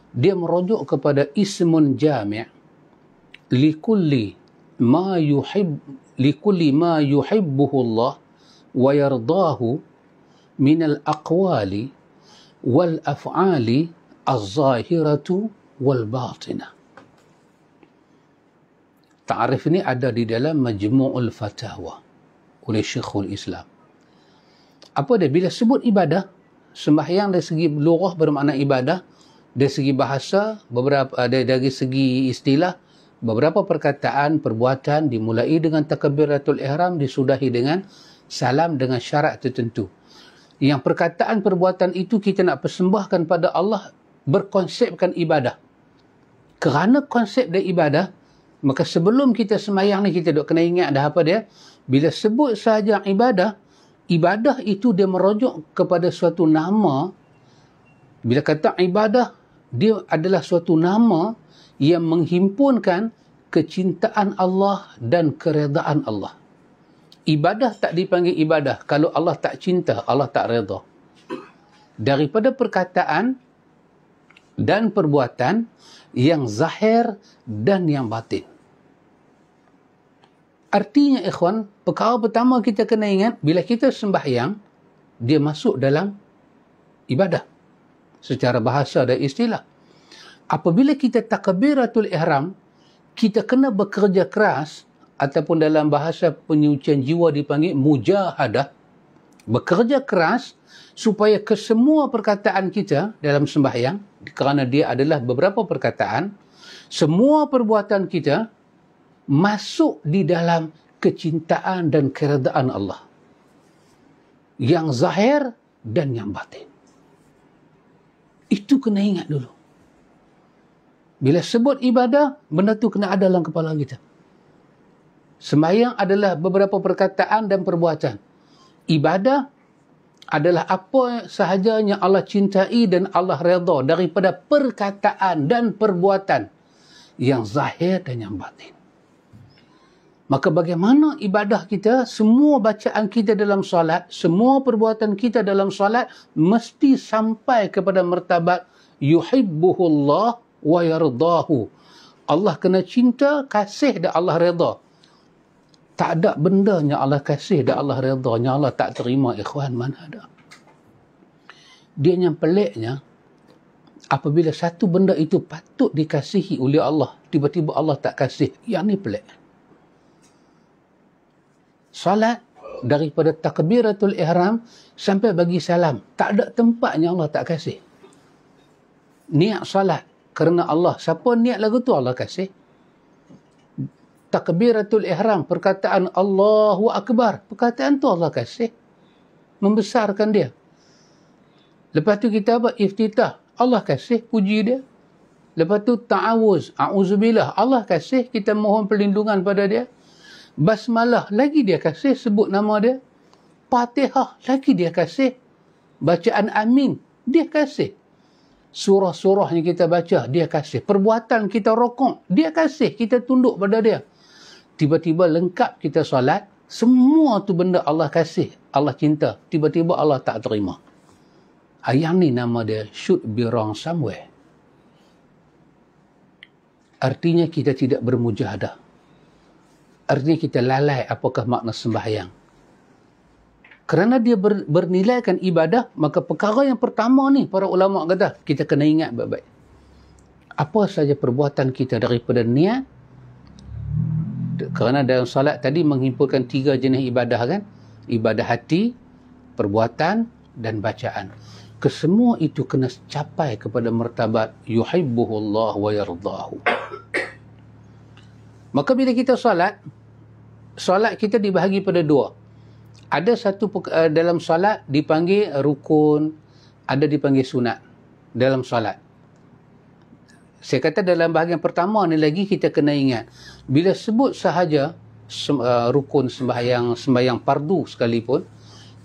[SPEAKER 1] dia merujuk kepada ismun jami' likulli ma yuhibbuhu Allah wa yardahu min al-aqwali wal af'ali az-zahiratu wal batinah. Ta'rif ini ada di dalam Majmu'ul Fatawa oleh Syekhul Islam. Apa dia? Bila sebut ibadah, sembahyang dari segi lughah bermakna ibadah, dari segi bahasa, dari segi istilah, beberapa perkataan, perbuatan dimulai dengan takbiratul ihram, disudahi dengan salam dengan syarat tertentu. Yang perkataan perbuatan itu kita nak persembahkan pada Allah berkonsepkan ibadah. Kerana konsep dia ibadah, maka sebelum kita sembahyang ni kita duk kena ingat dah apa dia. Bila sebut sahaja ibadah, ibadah itu dia merujuk kepada suatu nama. Bila kata ibadah, dia adalah suatu nama yang menghimpunkan kecintaan Allah dan keredaan Allah. Ibadah tak dipanggil ibadah kalau Allah tak cinta, Allah tak redha. Daripada perkataan dan perbuatan yang zahir dan yang batin. Artinya ikhwan, perkara pertama kita kena ingat, bila kita sembahyang, dia masuk dalam ibadah secara bahasa dan istilah. Apabila kita takbiratul ihram, kita kena bekerja keras, ataupun dalam bahasa penyucian jiwa dipanggil mujahadah, bekerja keras supaya kesemua perkataan kita dalam sembahyang, kerana dia adalah beberapa perkataan, semua perbuatan kita masuk di dalam kecintaan dan keredaan Allah, yang zahir dan yang batin. Itu kena ingat dulu. Bila sebut ibadah, benda tu kena ada dalam kepala kita. Sembahyang adalah beberapa perkataan dan perbuatan. Ibadah adalah apa sahaja yang Allah cintai dan Allah redha daripada perkataan dan perbuatan yang zahir dan yang batin. Maka bagaimana ibadah kita, semua bacaan kita dalam solat, semua perbuatan kita dalam solat mesti sampai kepada martabat yuhibbuhullah wa yardahu. Allah kena cinta, kasih dan Allah redha. Tak ada benda yang Allah kasih dan Allah redha yang Allah tak terima, ikhwan, mana ada. Dia yang peliknya, apabila satu benda itu patut dikasihi oleh Allah, tiba-tiba Allah tak kasih. Yang ni pelik. Salat daripada takbiratul ihram sampai bagi salam, tak ada tempat yang Allah tak kasih. Niat salat kerana Allah, siapa niat lagu tu Allah kasih. Takbiratul ihram, perkataan Allahu Akbar, perkataan tu Allah kasih, membesarkan dia. Lepas tu kita apa? Iftitah, Allah kasih, puji dia. Lepas tu ta'awuz, a'udzubillah, Allah kasih, kita mohon perlindungan pada dia. Basmalah, lagi dia kasih, sebut nama dia. Fatihah, lagi dia kasih. Bacaan amin, dia kasih. Surah-surah yang kita baca, dia kasih. Perbuatan kita rokok, dia kasih, kita tunduk pada dia. Tiba-tiba lengkap kita solat, semua tu benda Allah kasih, Allah cinta. Tiba-tiba Allah tak terima. Yang ni nama dia should be wrong somewhere. Artinya kita tidak bermujahadah. Artinya kita lalai apakah makna sembahyang. Kerana dia bernilaikan ibadah, maka perkara yang pertama ni para ulama kata, kita kena ingat baik-baik. Apa saja perbuatan kita daripada niat, kerana dalam salat tadi menghimpunkan 3 jenis ibadah kan? Ibadah hati, perbuatan dan bacaan. Kesemua itu kena capai kepada martabat yuhibbuhullah wa yardahu. Maka bila kita solat kita dibahagi pada 2. Ada satu dalam solat dipanggil rukun, ada dipanggil sunat dalam solat. Saya kata dalam bahagian pertama ni lagi kita kena ingat, bila sebut sahaja rukun sembahyang fardu sekalipun,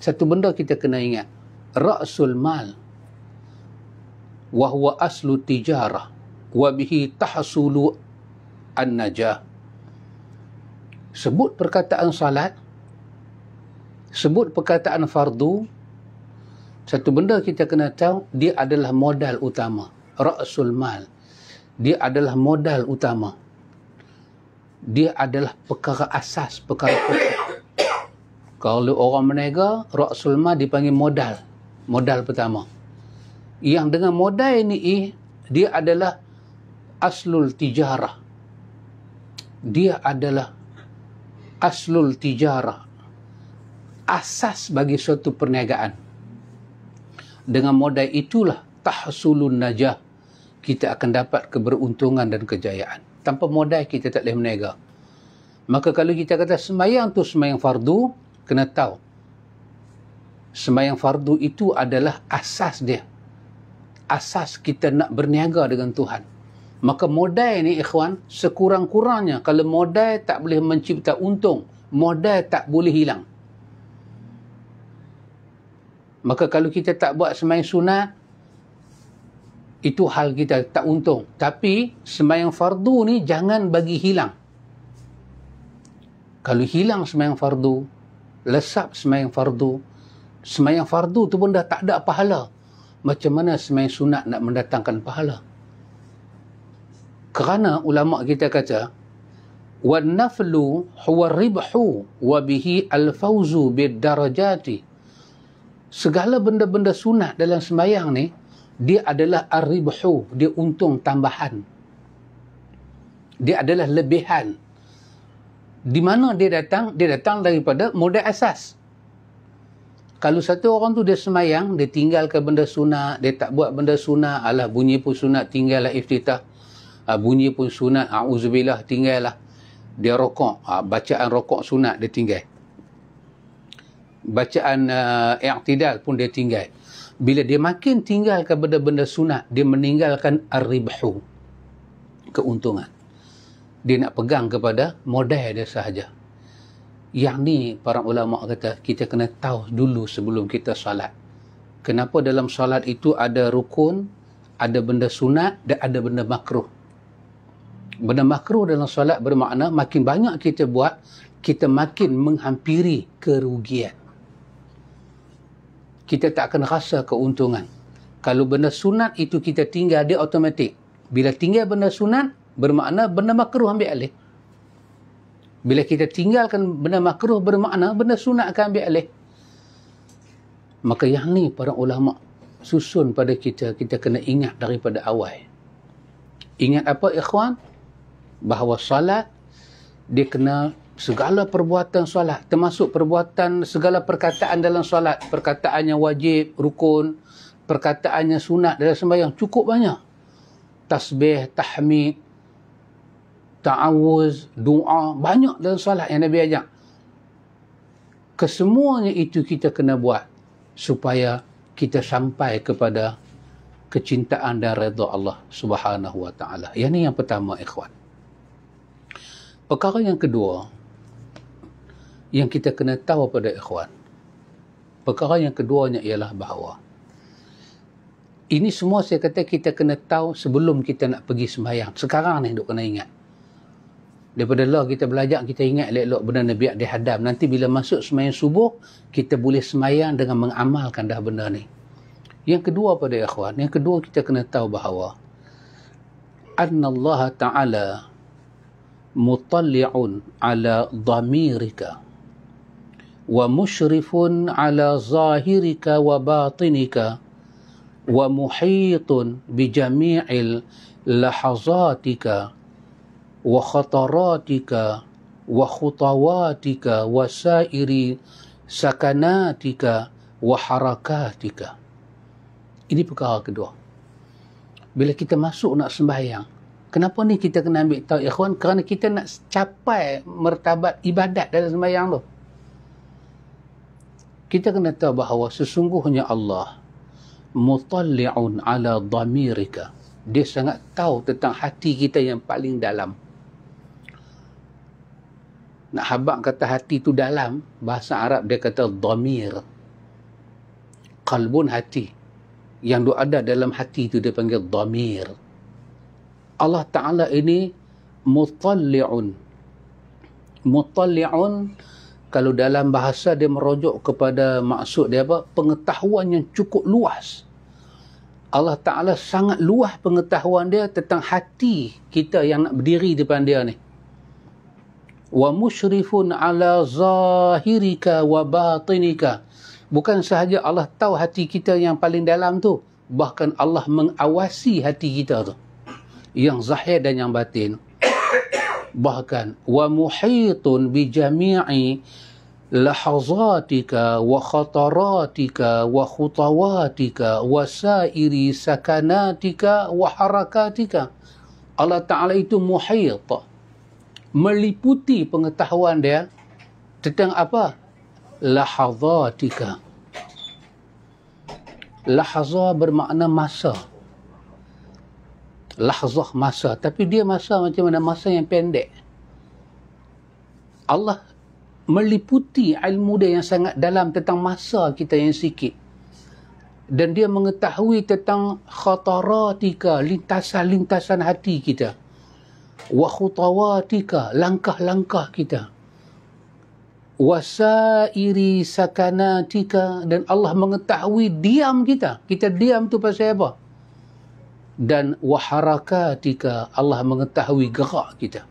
[SPEAKER 1] satu benda kita kena ingat, ra'sul mal wa huwa aslu tijarah wa bihi tahsulu an-najah. Sebut perkataan salat, sebut perkataan fardu, satu benda kita kena tahu, dia adalah modal utama. Ra'sul mal, dia adalah modal utama. Dia adalah perkara asas, perkara pokok. Kalau orang berniaga, ra'sul mal dipanggil modal. Modal pertama. Yang dengan modal ini, dia adalah aslul tijarah. Dia adalah aslul tijarah. Asas bagi suatu perniagaan. Dengan modal itulah tahsulun najah. Kita akan dapat keberuntungan dan kejayaan. Tanpa modal kita tak boleh berniaga. Maka kalau kita kata sembahyang tu sembahyang fardu, kena tahu. Sembahyang fardu itu adalah asas dia. Asas kita nak berniaga dengan Tuhan. Maka modal ni ikhwan, sekurang-kurangnya kalau modal tak boleh mencipta untung, modal tak boleh hilang. Maka kalau kita tak buat sembahyang sunat, itu hal kita tak untung. Tapi sembahyang fardu ni jangan bagi hilang. Kalau hilang sembahyang fardu, lesap sembahyang fardu tu pun dah tak ada pahala. Macam mana sembahyang sunat nak mendatangkan pahala? Kerana ulama kita kata, wan naflu huwa ribhu wa bihi al-fawzu bid darajati. segala benda-benda sunat dalam sembahyang ni, dia adalah ar-ribhu, dia untung tambahan. Dia adalah lebihan. Di mana dia datang? Dia datang daripada modal asas. Kalau satu orang tu dia sembahyang, dia tinggalkan benda sunat, dia tak buat benda sunat, alah bunyi pun sunat, tinggallah iftitah. Bunyi pun sunat, a'udzubillah, tinggallah. Dia rokok, bacaan rokok sunat, dia tinggal. Bacaan i'tidal pun dia tinggal. Bila dia makin tinggalkan benda-benda sunat, dia meninggalkan ar-ribhu, keuntungan. Dia nak pegang kepada modal dia sahaja. Yang ni para ulama kata kita kena tahu dulu sebelum kita salat. Kenapa dalam salat itu ada rukun, ada benda sunat dan ada benda makruh. Benda makruh dalam salat bermakna makin banyak kita buat, kita makin menghampiri kerugian. Kita tak akan rasa keuntungan. Kalau benda sunat itu kita tinggal, dia automatik. Bila tinggal benda sunat, bermakna benda makruh ambil alih. Bila kita tinggalkan benda makruh, bermakna benda sunat akan ambil alih. Maka yang ni para ulama susun pada kita, kita kena ingat daripada awal. Ingat apa ikhwan? Bahawa salat, dia kena segala perbuatan salat, termasuk perbuatan segala perkataan dalam salat, perkataan yang wajib, rukun, perkataan yang sunat dalam sembahyang cukup banyak. Tasbih, tahmid, ta'awuz, doa, banyak dalam salat yang Nabi ajak. Kesemuanya itu kita kena buat supaya kita sampai kepada kecintaan dan redha Allah Subhanahu wa taala. Yang ni yang pertama ikhwan. Perkara yang kedua yang kita kena tahu pada ikhwan. Perkara yang keduanya ialah bahawa ini semua saya kata kita kena tahu sebelum kita nak pergi sembahyang. Sekarang ni duk kena ingat. Daripada lah kita belajar, kita ingat elok-elok benda Nabi dihadam. Nanti bila masuk sembahyang subuh, kita boleh sembahyang dengan mengamalkan dah benda ni. Yang kedua pada ikhwan, yang kedua kita kena tahu bahawa annallaha ta'ala mutalli'un ala dhamirika wa musyrifun ala zahirika wa batinika wa muhitun bi jami'il lahazatika wa khataratika wa khutawatika wa sairi sakanatika wa harakatika. Ini perkara kedua. Bila kita masuk nak sembahyang, kenapa ni kita kena ambil tahu ikhwan? Kerana kita nak capai martabat ibadat dalam sembahyang tu. Kita kena tahu bahawa sesungguhnya Allah mutalli'un ala dhamirika. Dia sangat tahu tentang hati kita yang paling dalam. Nak habaq kata hati tu dalam, bahasa Arab dia kata dhamir. Qalbun, hati. Yang ada dalam hati tu dia panggil dhamir. Allah Ta'ala ini mutalli'un. Mutalli'un, kalau dalam bahasa dia merujuk kepada maksud dia apa? Pengetahuan yang cukup luas. Allah Ta'ala sangat luas pengetahuan dia tentang hati kita yang nak berdiri depan dia ni. Wa musyrifun ala zahirika wa batinika. Bukan sahaja Allah tahu hati kita yang paling dalam tu, bahkan Allah mengawasi hati kita tu, yang zahir dan yang batin. Bahkan wa muhitun bi jami'i lahazatika wa khataratika wa khutawatika wa sairi sakanatika wa harakatika. Allah Ta'ala itu muhit, meliputi pengetahuan dia tentang apa? Lahazatika. Lahazah bermakna masa. Lahzah, masa. Tapi dia masa macam mana? Masa yang pendek. Allah meliputi ilmu dia yang sangat dalam tentang masa kita yang sikit. Dan dia mengetahui tentang khataratika, lintasan-lintasan hati kita. Wa khutawatika, langkah-langkah kita. Wasairi sakanatika, dan Allah mengetahui diam kita. Kita diam tu pasal apa? Dan waharakatika, Allah mengetahui gerak kita.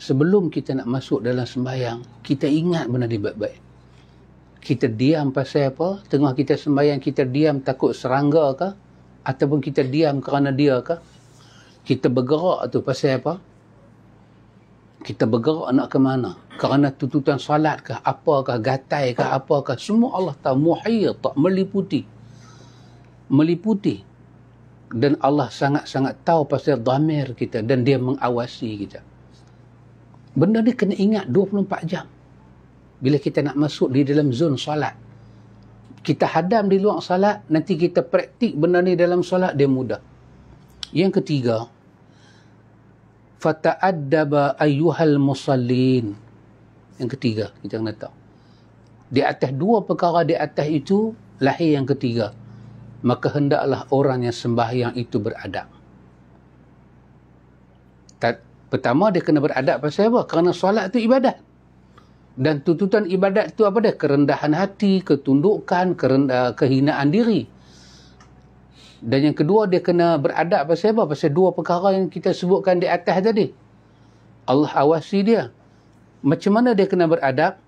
[SPEAKER 1] Sebelum kita nak masuk dalam sembahyang, kita ingat benda ni baik-baik. Kita diam pasal apa? Tengah kita sembahyang kita diam takut serangga ke? Ataupun kita diam kerana dia ke? Kita bergerak tu pasal apa? Kita bergerak nak ke mana? Kerana tuntutan solat ke? Apakah? Gatai ke? Apakah? Semua Allah tahu. Muhayat, meliputi. Meliputi. Dan Allah sangat-sangat tahu pasal dhamir kita. Dan dia mengawasi kita. Benda ni kena ingat 24 jam. Bila kita nak masuk di dalam zon solat. Kita hadam di luar solat. Nanti kita praktik benda ni dalam solat. Dia mudah. Yang ketiga. Fata'addaba ayyuhal musallin. Yang ketiga, kita kena tahu. Di atas dua perkara di atas itu, lahir yang ketiga. Maka hendaklah orang yang sembahyang itu beradab. Pertama, dia kena beradab pasal apa? Kerana solat itu ibadat. Dan tuntutan ibadat itu apa dia? Kerendahan hati, ketundukan, kehinaan diri. Dan yang kedua, dia kena beradab pasal apa? Pasal dua perkara yang kita sebutkan di atas tadi. Allah awasi dia. Macam mana dia kena beradab?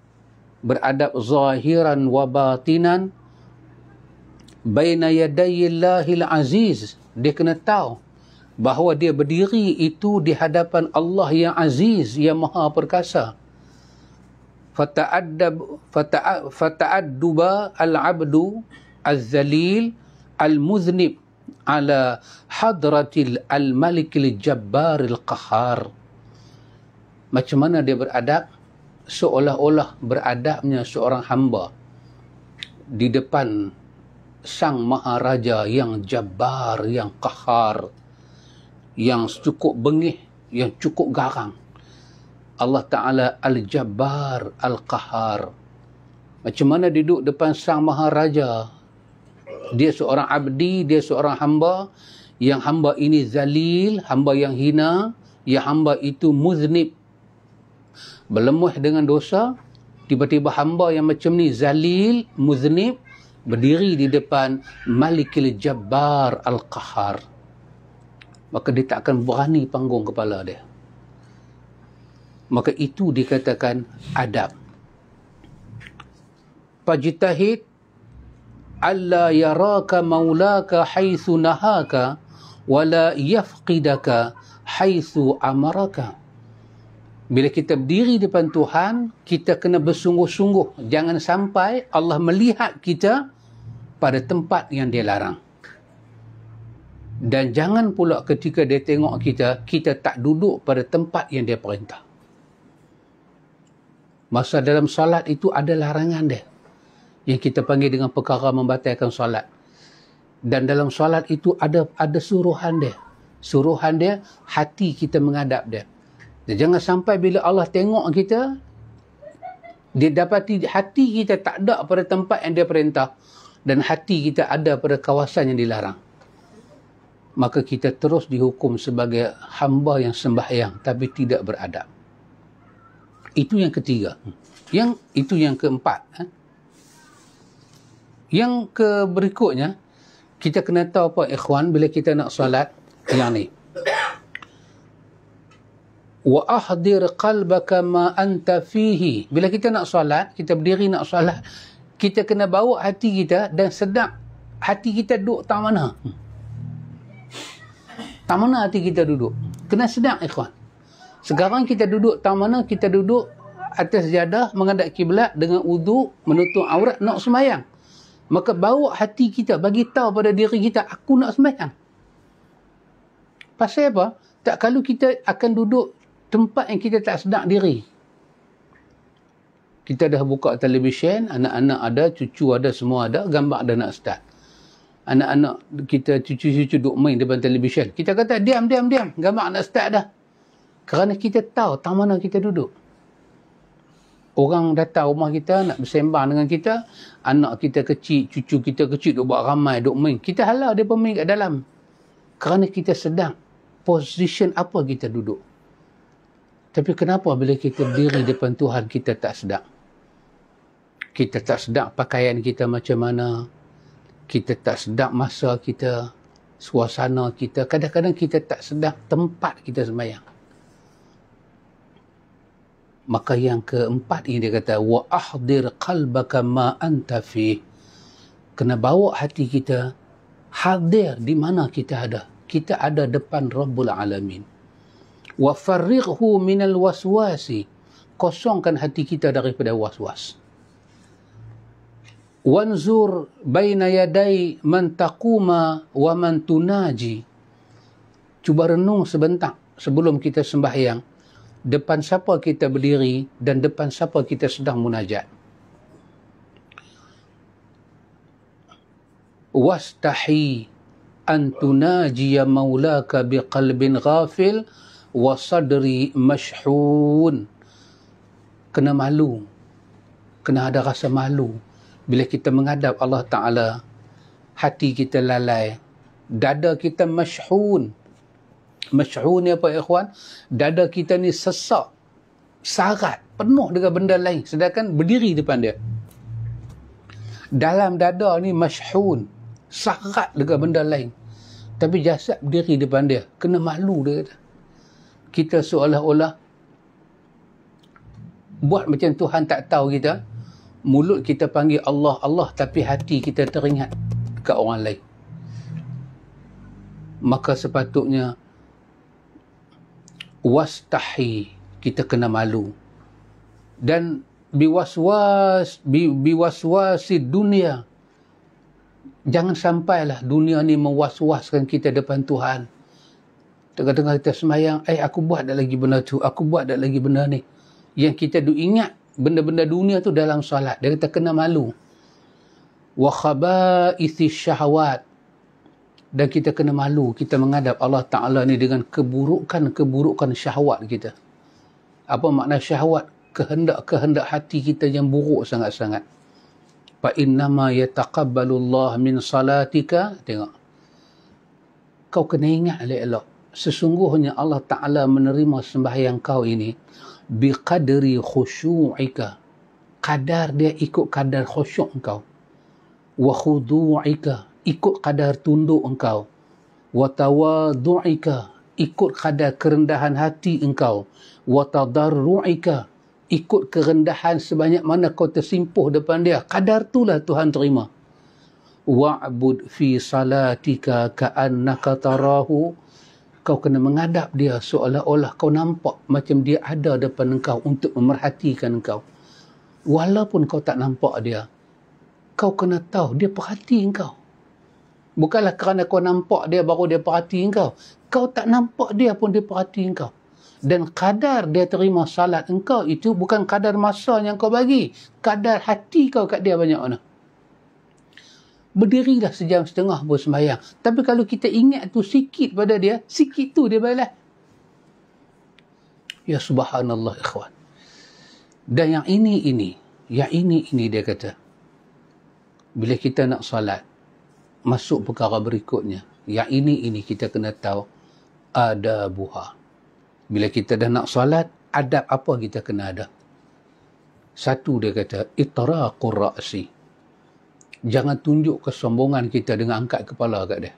[SPEAKER 1] Beradab zahiran wa batinan baina yadayillahil aziz. Dia kena tahu bahawa dia berdiri itu di hadapan Allah yang aziz, yang maha perkasa. Fata'adduba al-abdu az-zalil al-muznib ala hadratil al-malikil jabbaril qahar. Macam mana dia beradab? Seolah-olah beradabnya seorang hamba di depan sang maharaja yang jabbar, yang qahar, yang cukup bengih, yang cukup garang. Allah Ta'ala al-jabbar, al-qahar. Macam mana duduk depan sang maharaja? Dia seorang abdi, dia seorang hamba, yang hamba ini zalil, hamba yang hina, yang hamba itu muznib, berlemuh dengan dosa. Tiba-tiba hamba yang macam ni zalil, muznib, berdiri di depan Malikil Jabbar Al-Qahar. Maka dia tak akan berani panggung kepala dia. Maka itu dikatakan adab. Fajtahid alla yaraka maulaka haitsu nahaka wala yafqidaka haitsu amaraka. Bila kita berdiri depan Tuhan, kita kena bersungguh-sungguh. Jangan sampai Allah melihat kita pada tempat yang dia larang. Dan jangan pula ketika dia tengok kita, kita tak duduk pada tempat yang dia perintah. Masa dalam solat itu ada larangan dia, yang kita panggil dengan perkara membatalkan solat. Dan dalam solat itu ada suruhan dia. Suruhan dia, hati kita menghadap dia. Dan jangan sampai bila Allah tengok kita, dia dapati hati kita tak ada pada tempat yang dia perintah. Dan hati kita ada pada kawasan yang dilarang. Maka kita terus dihukum sebagai hamba yang sembahyang tapi tidak beradab. Itu yang ketiga. Itu yang keempat. Yang berikutnya, kita kena tahu apa ikhwan, bila kita nak solat, yang ni. Wa ahdir qalbaka ma anta fihi. Bila kita nak solat, kita berdiri nak solat, kita kena bawa hati kita dan sedap hati kita duduk tak mana. Tak mana hati kita duduk. Kena sedap ikhwan. Sekarang kita duduk tak mana, kita duduk atas jadah menghadap kiblat dengan wudu, menutup aurat, nak sembahyang. Maka bawa hati kita, bagi tahu pada diri kita, aku nak sembahyang. Pasal apa? Tak kalau kita akan duduk tempat yang kita tak sedar diri. Kita dah buka televisyen, anak-anak ada, cucu ada, semua ada, gambar ada nak start. Anak-anak kita, cucu-cucu duduk main depan televisyen. Kita kata, diam, gambar nak start dah. Kerana kita tahu tak mana kita duduk. Orang datang rumah kita, nak bersembang dengan kita, anak kita kecil, cucu kita kecil, duduk buat ramai, duduk main. Kita halau dia pun main kat dalam. Kerana kita sedang position apa kita duduk. Tapi kenapa bila kita berdiri depan Tuhan, kita tak sedar? Kita tak sedar pakaian kita macam mana. Kita tak sedar masa kita, suasana kita. Kadang-kadang kita tak sedar tempat kita sembahyang. Maka yang keempat ini dia kata, wa ahdir qalbaka ma anta fi. Kena bawa hati kita hadir di mana kita ada. Kita ada depan Rabbul Alamin. Wa farrighhu minal waswasi. Kosongkan hati kita daripada was-was. Wanzur baina yaday man taquma wa man tunaji. Cuba renung sebentar sebelum kita sembahyang. Depan siapa kita berdiri dan depan siapa kita sedang munajat. Wastahi an tunajiya maulaka biqalbin ghafil wa sadri mashhun. Kena malu, kena ada rasa malu bila kita menghadap Allah Ta'ala. Hati kita lalai, dada kita mashhun. Mashhun ni apa ikhwan? Dada kita ni sesak, sarat, penuh dengan benda lain, sedangkan berdiri depan dia. Dalam dada ni mashhun, sarat dengan benda lain, tapi jasad berdiri depan dia. Kena malu dia kata. Kita seolah-olah buat macam Tuhan tak tahu kita. Mulut kita panggil Allah, Allah, tapi hati kita teringat dekat orang lain. Maka sepatutnya wastahi, kita kena malu. Dan biwaswasi dunia, jangan sampailah dunia ni mewaswaskan kita depan Tuhan. Tengah-tengah kita semayang, aku buat dah lagi benda tu, aku buat dah lagi benda ni. Yang kita ingat benda-benda dunia tu dalam solat. Dia kata kena malu. Wa khaba'ithis syahwat. Dan kita kena malu, kita menghadap Allah Ta'ala ni dengan keburukan syahwat kita. Apa makna syahwat? Kehendak-kehendak hati kita yang buruk sangat-sangat. Fa innama yataqabbalullah min salatika. Tengok. Kau kena ingat elok-elok. Sesungguhnya Allah Ta'ala menerima sembahyang kau ini biqadri khusyu'ika. Kadar dia ikut kadar khusyuk engkau. Wa khudu'ika, ikut kadar tunduk engkau. Wa tawadu'ika, ikut kadar kerendahan hati engkau. Wa tadarru'ika, ikut kerendahan sebanyak mana kau tersimpuh depan dia. Kadar itulah Tuhan terima. Wa'bud fi salatika ka'annaka tarahu. Kau kena menghadap dia seolah-olah kau nampak macam dia ada depan engkau untuk memerhatikan engkau. Walaupun kau tak nampak dia, kau kena tahu dia perhati engkau. Bukanlah kerana kau nampak dia baru dia perhati engkau. Kau tak nampak dia pun dia perhati engkau. Dan kadar dia terima salat engkau itu bukan kadar masa yang kau bagi. Kadar hati kau kat dia banyak mana. Berdirilah sejam setengah pun sembahyang. Tapi kalau kita ingat tu sikit pada dia, sikit tu dia balas. Ya subhanallah ikhwan. Dan yang ini dia kata. Bila kita nak salat, masuk perkara berikutnya. Yang ini kita kena tahu adabuha. Bila kita dah nak salat, adab apa kita kena ada? Satu dia kata, itraqur ra'si. Jangan tunjuk kesombongan kita dengan angkat kepala kat dia.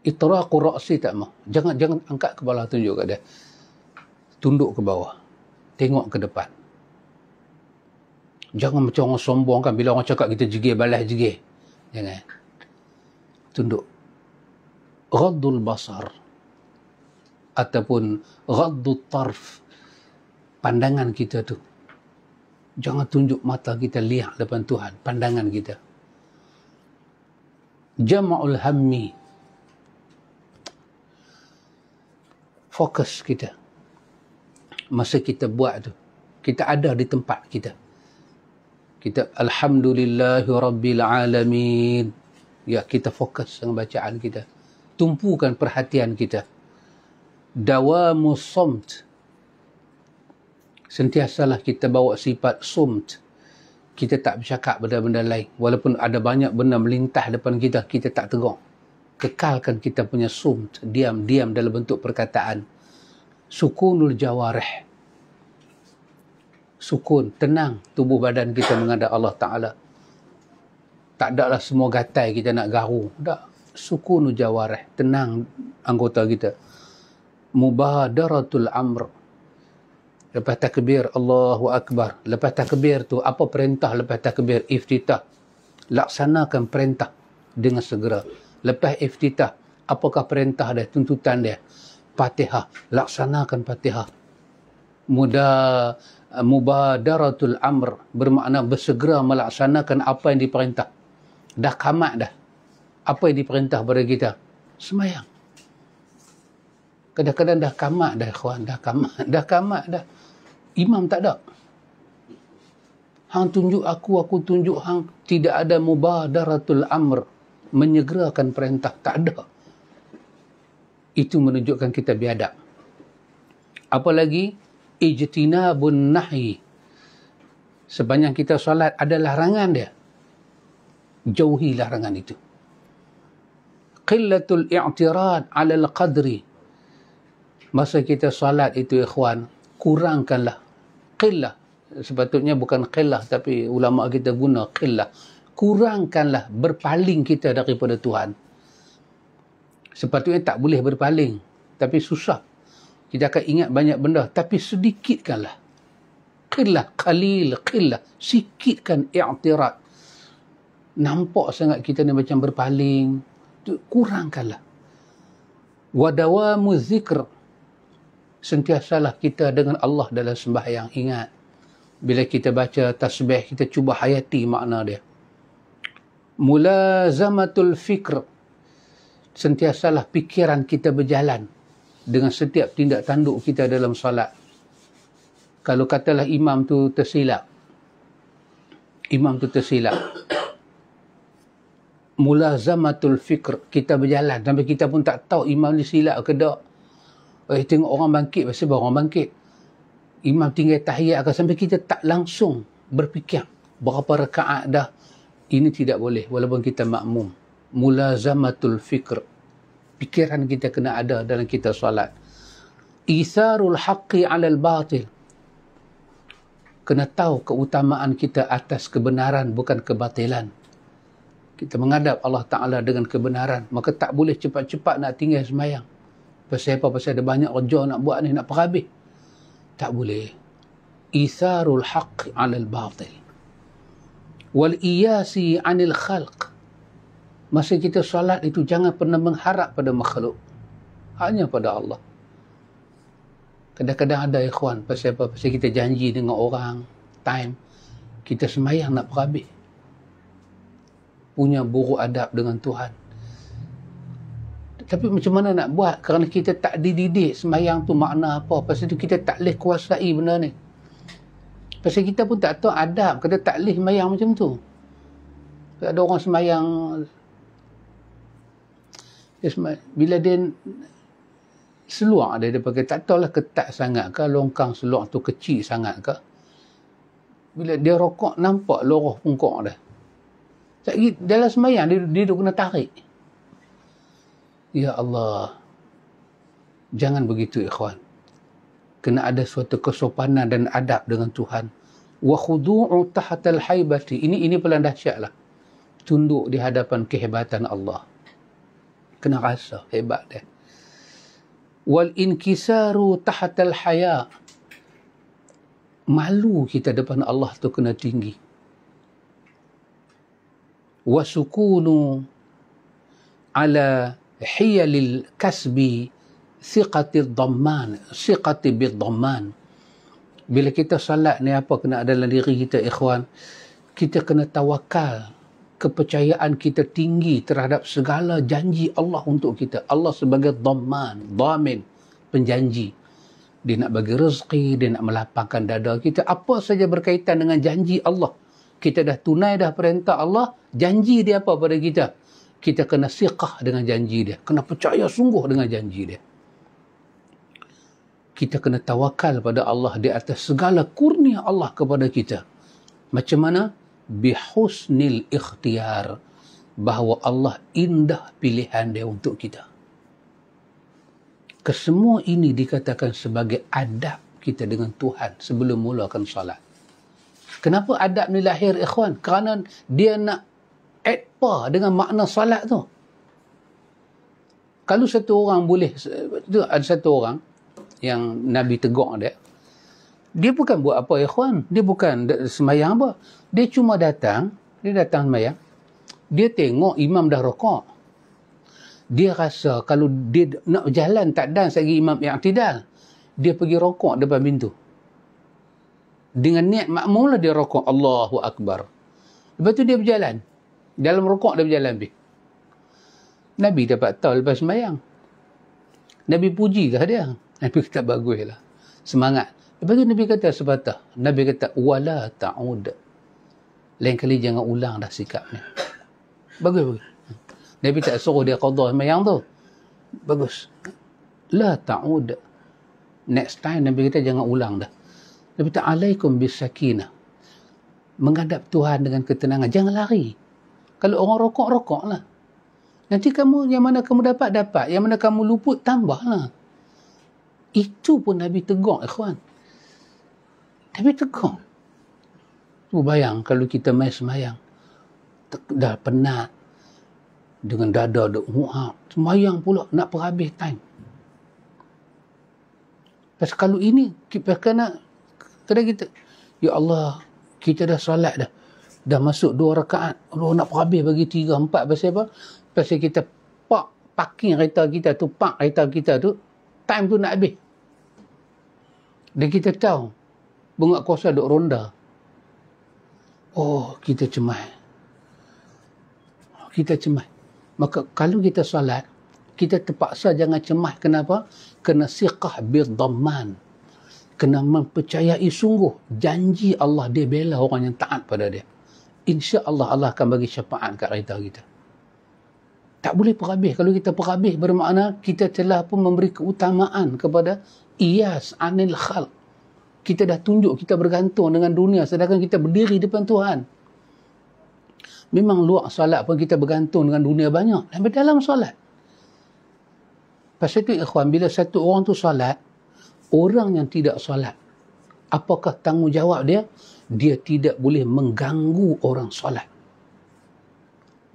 [SPEAKER 1] Itraqur ra'si tak mah. Jangan angkat kepala tunjuk kat dia. Tunduk ke bawah. Tengok ke depan. Jangan macam orang sombong kan. Bila orang cakap kita jegir, balas jegir. Jangan. Tunduk. Ghaddul basar. Ataupun ghaddul tarf. Pandangan kita tu. Jangan tunjuk mata kita lihat depan Tuhan. Pandangan kita. Jama'ul hammi. Fokus kita. Masa kita buat tu. Kita ada di tempat kita. Kita alhamdulillahi rabbil alamin. Ya, kita fokus dengan bacaan kita. Tumpukan perhatian kita. Dawamus somt. Sentiasalah kita bawa sifat sumt. Kita tak bercakap benda-benda lain. Walaupun ada banyak benda melintah depan kita, kita tak tegur. Kekalkan kita punya sumt. Diam dalam bentuk perkataan. Sukunul jawarih. Sukun, tenang tubuh badan kita menghadap Allah Ta'ala. Tak adalah semua gatai kita nak garu. Tak. Sukunul jawarih. Tenang anggota kita. mubadaratul amr. Lepas takbir, Allahu Akbar. Lepas takbir tu, apa perintah lepas takbir? Iftitah. Laksanakan perintah dengan segera. Lepas iftitah, apakah perintah dia, tuntutan dia? Fatihah. Laksanakan Fatihah. Mubadaratul amr bermakna bersegera melaksanakan apa yang diperintah. Dah kamat dah. Apa yang diperintah kepada kita? Semayang. Kadang-kadang dah kamat dah, ikhwan. Dah kamat dah. Imam tak ada. Hang tunjuk aku tunjuk hang. Tidak ada mubadaratul amr. Menyegerakan perintah. Tak ada. Itu menunjukkan kita biadab. Apalagi, ijtinabun nahi. Sepanjang kita solat ada larangan dia. Jauhi larangan itu. Qillatul i'tirad alal qadri. Masa kita solat itu, ikhwan, kurangkanlah. Qillah. Sepatutnya bukan qillah, tapi ulama kita guna qillah. Kurangkanlah berpaling kita daripada Tuhan. Sepatutnya tak boleh berpaling. Tapi susah. Kita akan ingat banyak benda. Tapi sedikitkanlah. Qillah, qalil, qillah. Sikitkan i'tirad. Nampak sangat kita ni macam berpaling. Kurangkanlah. Wadawamu zikr. Sentiasalah kita dengan Allah dalam sembahyang. Ingat. Bila kita baca tasbih, kita cuba hayati makna dia. Mulazamatul fikr. Sentiasalah fikiran kita berjalan dengan setiap tindak tanduk kita dalam solat. Kalau katalah imam tu tersilap. Mulazamatul fikr. Kita berjalan sampai kita pun tak tahu imam ni silap ke tak. Tengok orang bangkit, pasal baru orang bangkit. Imam tinggal tahiyat ke, sampai kita tak langsung berfikir berapa rakaat dah. Ini tidak boleh walaupun kita makmum. Mulazamatul fikr. Fikiran kita kena ada dalam kita solat. Isarul haqqi alal batil. Kena tahu keutamaan kita atas kebenaran, bukan kebatilan. Kita menghadap Allah Ta'ala dengan kebenaran. Maka tak boleh cepat-cepat nak tinggal semayang. Pasal apa? Pasal ada banyak kerja nak buat ni, nak perhabis. Tak boleh. Isarul haqq alal batil. Wal iyasi anil khalq. Masa kita solat itu jangan pernah mengharap pada makhluk. Hanya pada Allah. Kadang-kadang ada ikhwan. Pasal apa? Pasal kita janji dengan orang. Time. Kita semayang nak perhabis. Punya buruk adab dengan Tuhan. Tapi macam mana nak buat? Kerana kita tak dididik semayang tu makna apa. Pasal tu kita tak boleh kuasai benda ni. Pasal kita pun tak tahu adab. Kata tak boleh semayang macam tu. Ada orang semayang. Bila dia seluar dia pakai. Tak tahulah ketat sangat ke. Longkang seluar tu kecil sangat ke. Bila dia rokok nampak loroh pungkok dah. Dalam semayang dia duduk kena tarik. Ya Allah. Jangan begitu ikhwan. Kena ada suatu kesopanan dan adab dengan Tuhan. Wa khudu'u tahatal haibati. Ini paling dahsyatlah. Tunduk di hadapan kehebatan Allah. Kena rasa hebat dia. Wal inkisaru tahatal haya. Malu kita depan Allah tu kena tinggi. Wa sukunu ala hiyalil kasbi siqati bid-dhamman. Bila kita salat ni apa kena ada dalam diri kita ikhwan? Kita kena tawakal. Kepercayaan kita tinggi terhadap segala janji Allah untuk kita. Allah sebagai dhamin, penjanji. Dia nak bagi rezeki, dia nak melapangkan dada kita. Apa saja berkaitan dengan janji Allah. Kita dah tunai dah perintah Allah, janji dia apa pada kita? Kita kena siqah dengan janji dia. Kena percaya sungguh dengan janji dia. Kita kena tawakal pada Allah di atas segala kurnia Allah kepada kita. Macam mana? Bihusnil ikhtiyar. Bahawa Allah indah pilihan dia untuk kita. Kesemua ini dikatakan sebagai adab kita dengan Tuhan sebelum mulakan salat. Kenapa adab ni lahir ikhwan? Kerana dia nak apa dengan makna salat tu. Kalau satu orang boleh, ada satu orang yang Nabi tegur dia bukan buat apa ikhwan, dia bukan semayang apa, dia cuma datang semayang, dia tengok imam dah rokok, dia rasa kalau dia nak berjalan tak dan lagi imam yang i'tidal, dia pergi rokok depan pintu dengan niat makmum lah, dia rokok Allahu Akbar, lepas tu dia berjalan dalam rokok, dia berjalan pergi. Nabi dapat tahu lepas semayang, Nabi puji ke dia? Nabi kata bagus lah, semangat. Lepas tu Nabi kata sepatah, Nabi kata wala ta'ud, lain kali jangan ulang dah sikap ni. Bagus. Nabi tak suruh dia qada semayang tu, bagus. La ta'ud, next time Nabi kata jangan ulang dah. Nabi kata alaikum bisakinah, menghadap Tuhan dengan ketenangan, jangan lari. Kalau orang rokok lah, nanti kamu yang mana kamu dapat, yang mana kamu luput tambahlah. Itu pun Nabi tegur ikhwan, Nabi tegur. Tu bayang kalau kita main semayang, dah penat, dengan dada duk muak, semayang pula nak perhabis time. Pas kalau ini kita kena kita, ya Allah, kita dah solat dah masuk 2 rakaat, Allah nak perhabis bagi 3, 4, pasal apa? Pasal kita parking kereta kita tu, time tu nak habis. Dan kita tahu bunga kuasa duk ronda. Oh, kita cemas. Maka kalau kita solat, kita terpaksa jangan cemas. Kenapa? Kena siqah bidhamman, kena mempercayai sungguh janji Allah, dia bela orang yang taat pada dia. InsyaAllah Allah akan bagi syafaat kat kereta kita. Tak boleh perhabis. Kalau kita perhabis, bermakna kita telah pun memberi keutamaan kepada iyas anil khalq. Kita dah tunjuk kita bergantung dengan dunia, sedangkan kita berdiri depan Tuhan. Memang luar solat pun kita bergantung dengan dunia banyak, dan dalam solat. Pasal itu ikhwan, bila satu orang tu solat, orang yang tidak solat, apakah tanggungjawab dia? Dia tidak boleh mengganggu orang solat.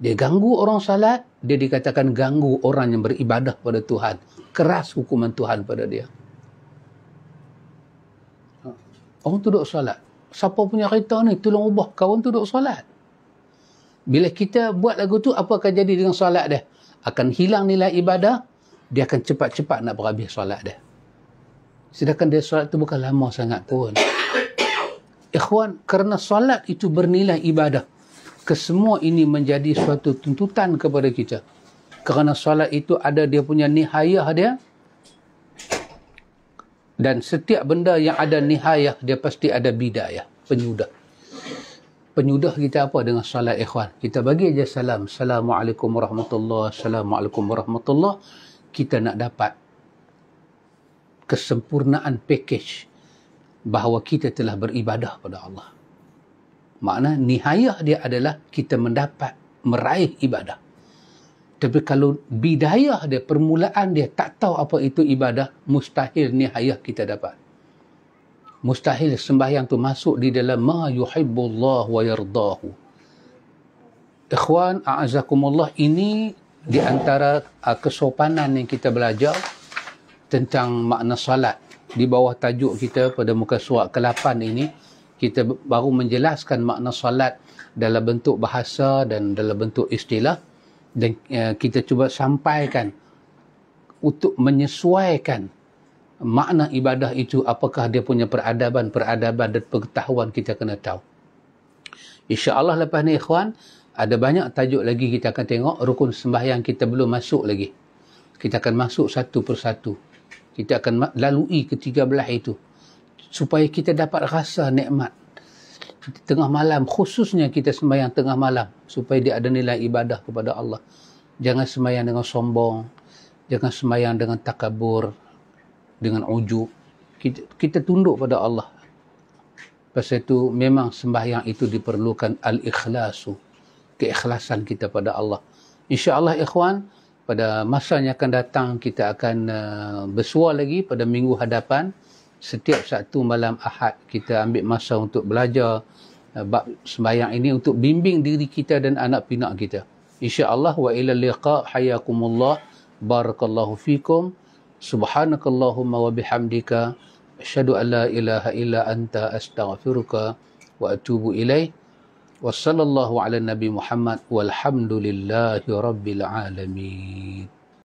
[SPEAKER 1] Dia ganggu orang solat, dia dikatakan ganggu orang yang beribadah pada Tuhan. Keras hukuman Tuhan pada dia. Orang tu duduk solat, siapa punya kereta ni, tolong ubah, kawan tu duduk solat. Bila kita buat lagu tu, apa akan jadi dengan solat dia? Akan hilang nilai ibadah, dia akan cepat-cepat nak berhabis solat dia. Sedangkan dia solat tu bukan lama sangat pun. Ikhwan, kerana solat itu bernilai ibadah, kesemua ini menjadi suatu tuntutan kepada kita. Kerana solat itu ada dia punya nihayah dia, dan setiap benda yang ada nihayah, dia pasti ada bidayah, penyudah. Penyudah kita apa dengan salat ikhwan? Kita bagi aja salam. Assalamualaikum warahmatullahi, Assalamualaikum warahmatullahi. Kita nak dapat kesempurnaan package bahawa kita telah beribadah pada Allah. Makna nihayah dia adalah kita meraih ibadah. Tapi kalau bidayah dia, permulaan dia, tak tahu apa itu ibadah, mustahil nihayah kita dapat. Mustahil sembahyang tu masuk di dalam ma yuhibbullah wa yardahu. Ikhwan, a'azakumullah, ini di antara kesopanan yang kita belajar tentang makna salat. Di bawah tajuk kita pada muka surat ke-8 ini, kita baru menjelaskan makna salat dalam bentuk bahasa dan dalam bentuk istilah. Dan kita cuba sampaikan untuk menyesuaikan makna ibadah itu, apakah dia punya peradaban dan pengetahuan kita kena tahu. InsyaAllah lepas ni ikhwan, ada banyak tajuk lagi kita akan tengok. Rukun sembahyang kita belum masuk lagi. Kita akan masuk satu persatu. Kita akan lalui ketiga belah itu, supaya kita dapat rasa nikmat tengah malam, khususnya kita sembahyang tengah malam, supaya dia ada nilai ibadah kepada Allah. Jangan sembahyang dengan sombong, jangan sembahyang dengan takabur, dengan ujub. Kita tunduk pada Allah. Pasal itu memang sembahyang itu diperlukan al-ikhlasu, keikhlasan kita pada Allah. InsyaAllah ikhwan, pada masa yang akan datang kita akan bersua lagi pada minggu hadapan. Setiap Sabtu malam Ahad kita ambil masa untuk belajar bab sembahyang ini, untuk bimbing diri kita dan anak pinak kita. InsyaAllah, wa ila liqa, hayakumullah, Barakallahu fikum. Subhanakallahumma wa bihamdika asyhadu an la ilaha illa anta astaghfiruka wa atubu ilaih. Wassallallahu ala nabi Muhammad walhamdulillahi rabbil alamin.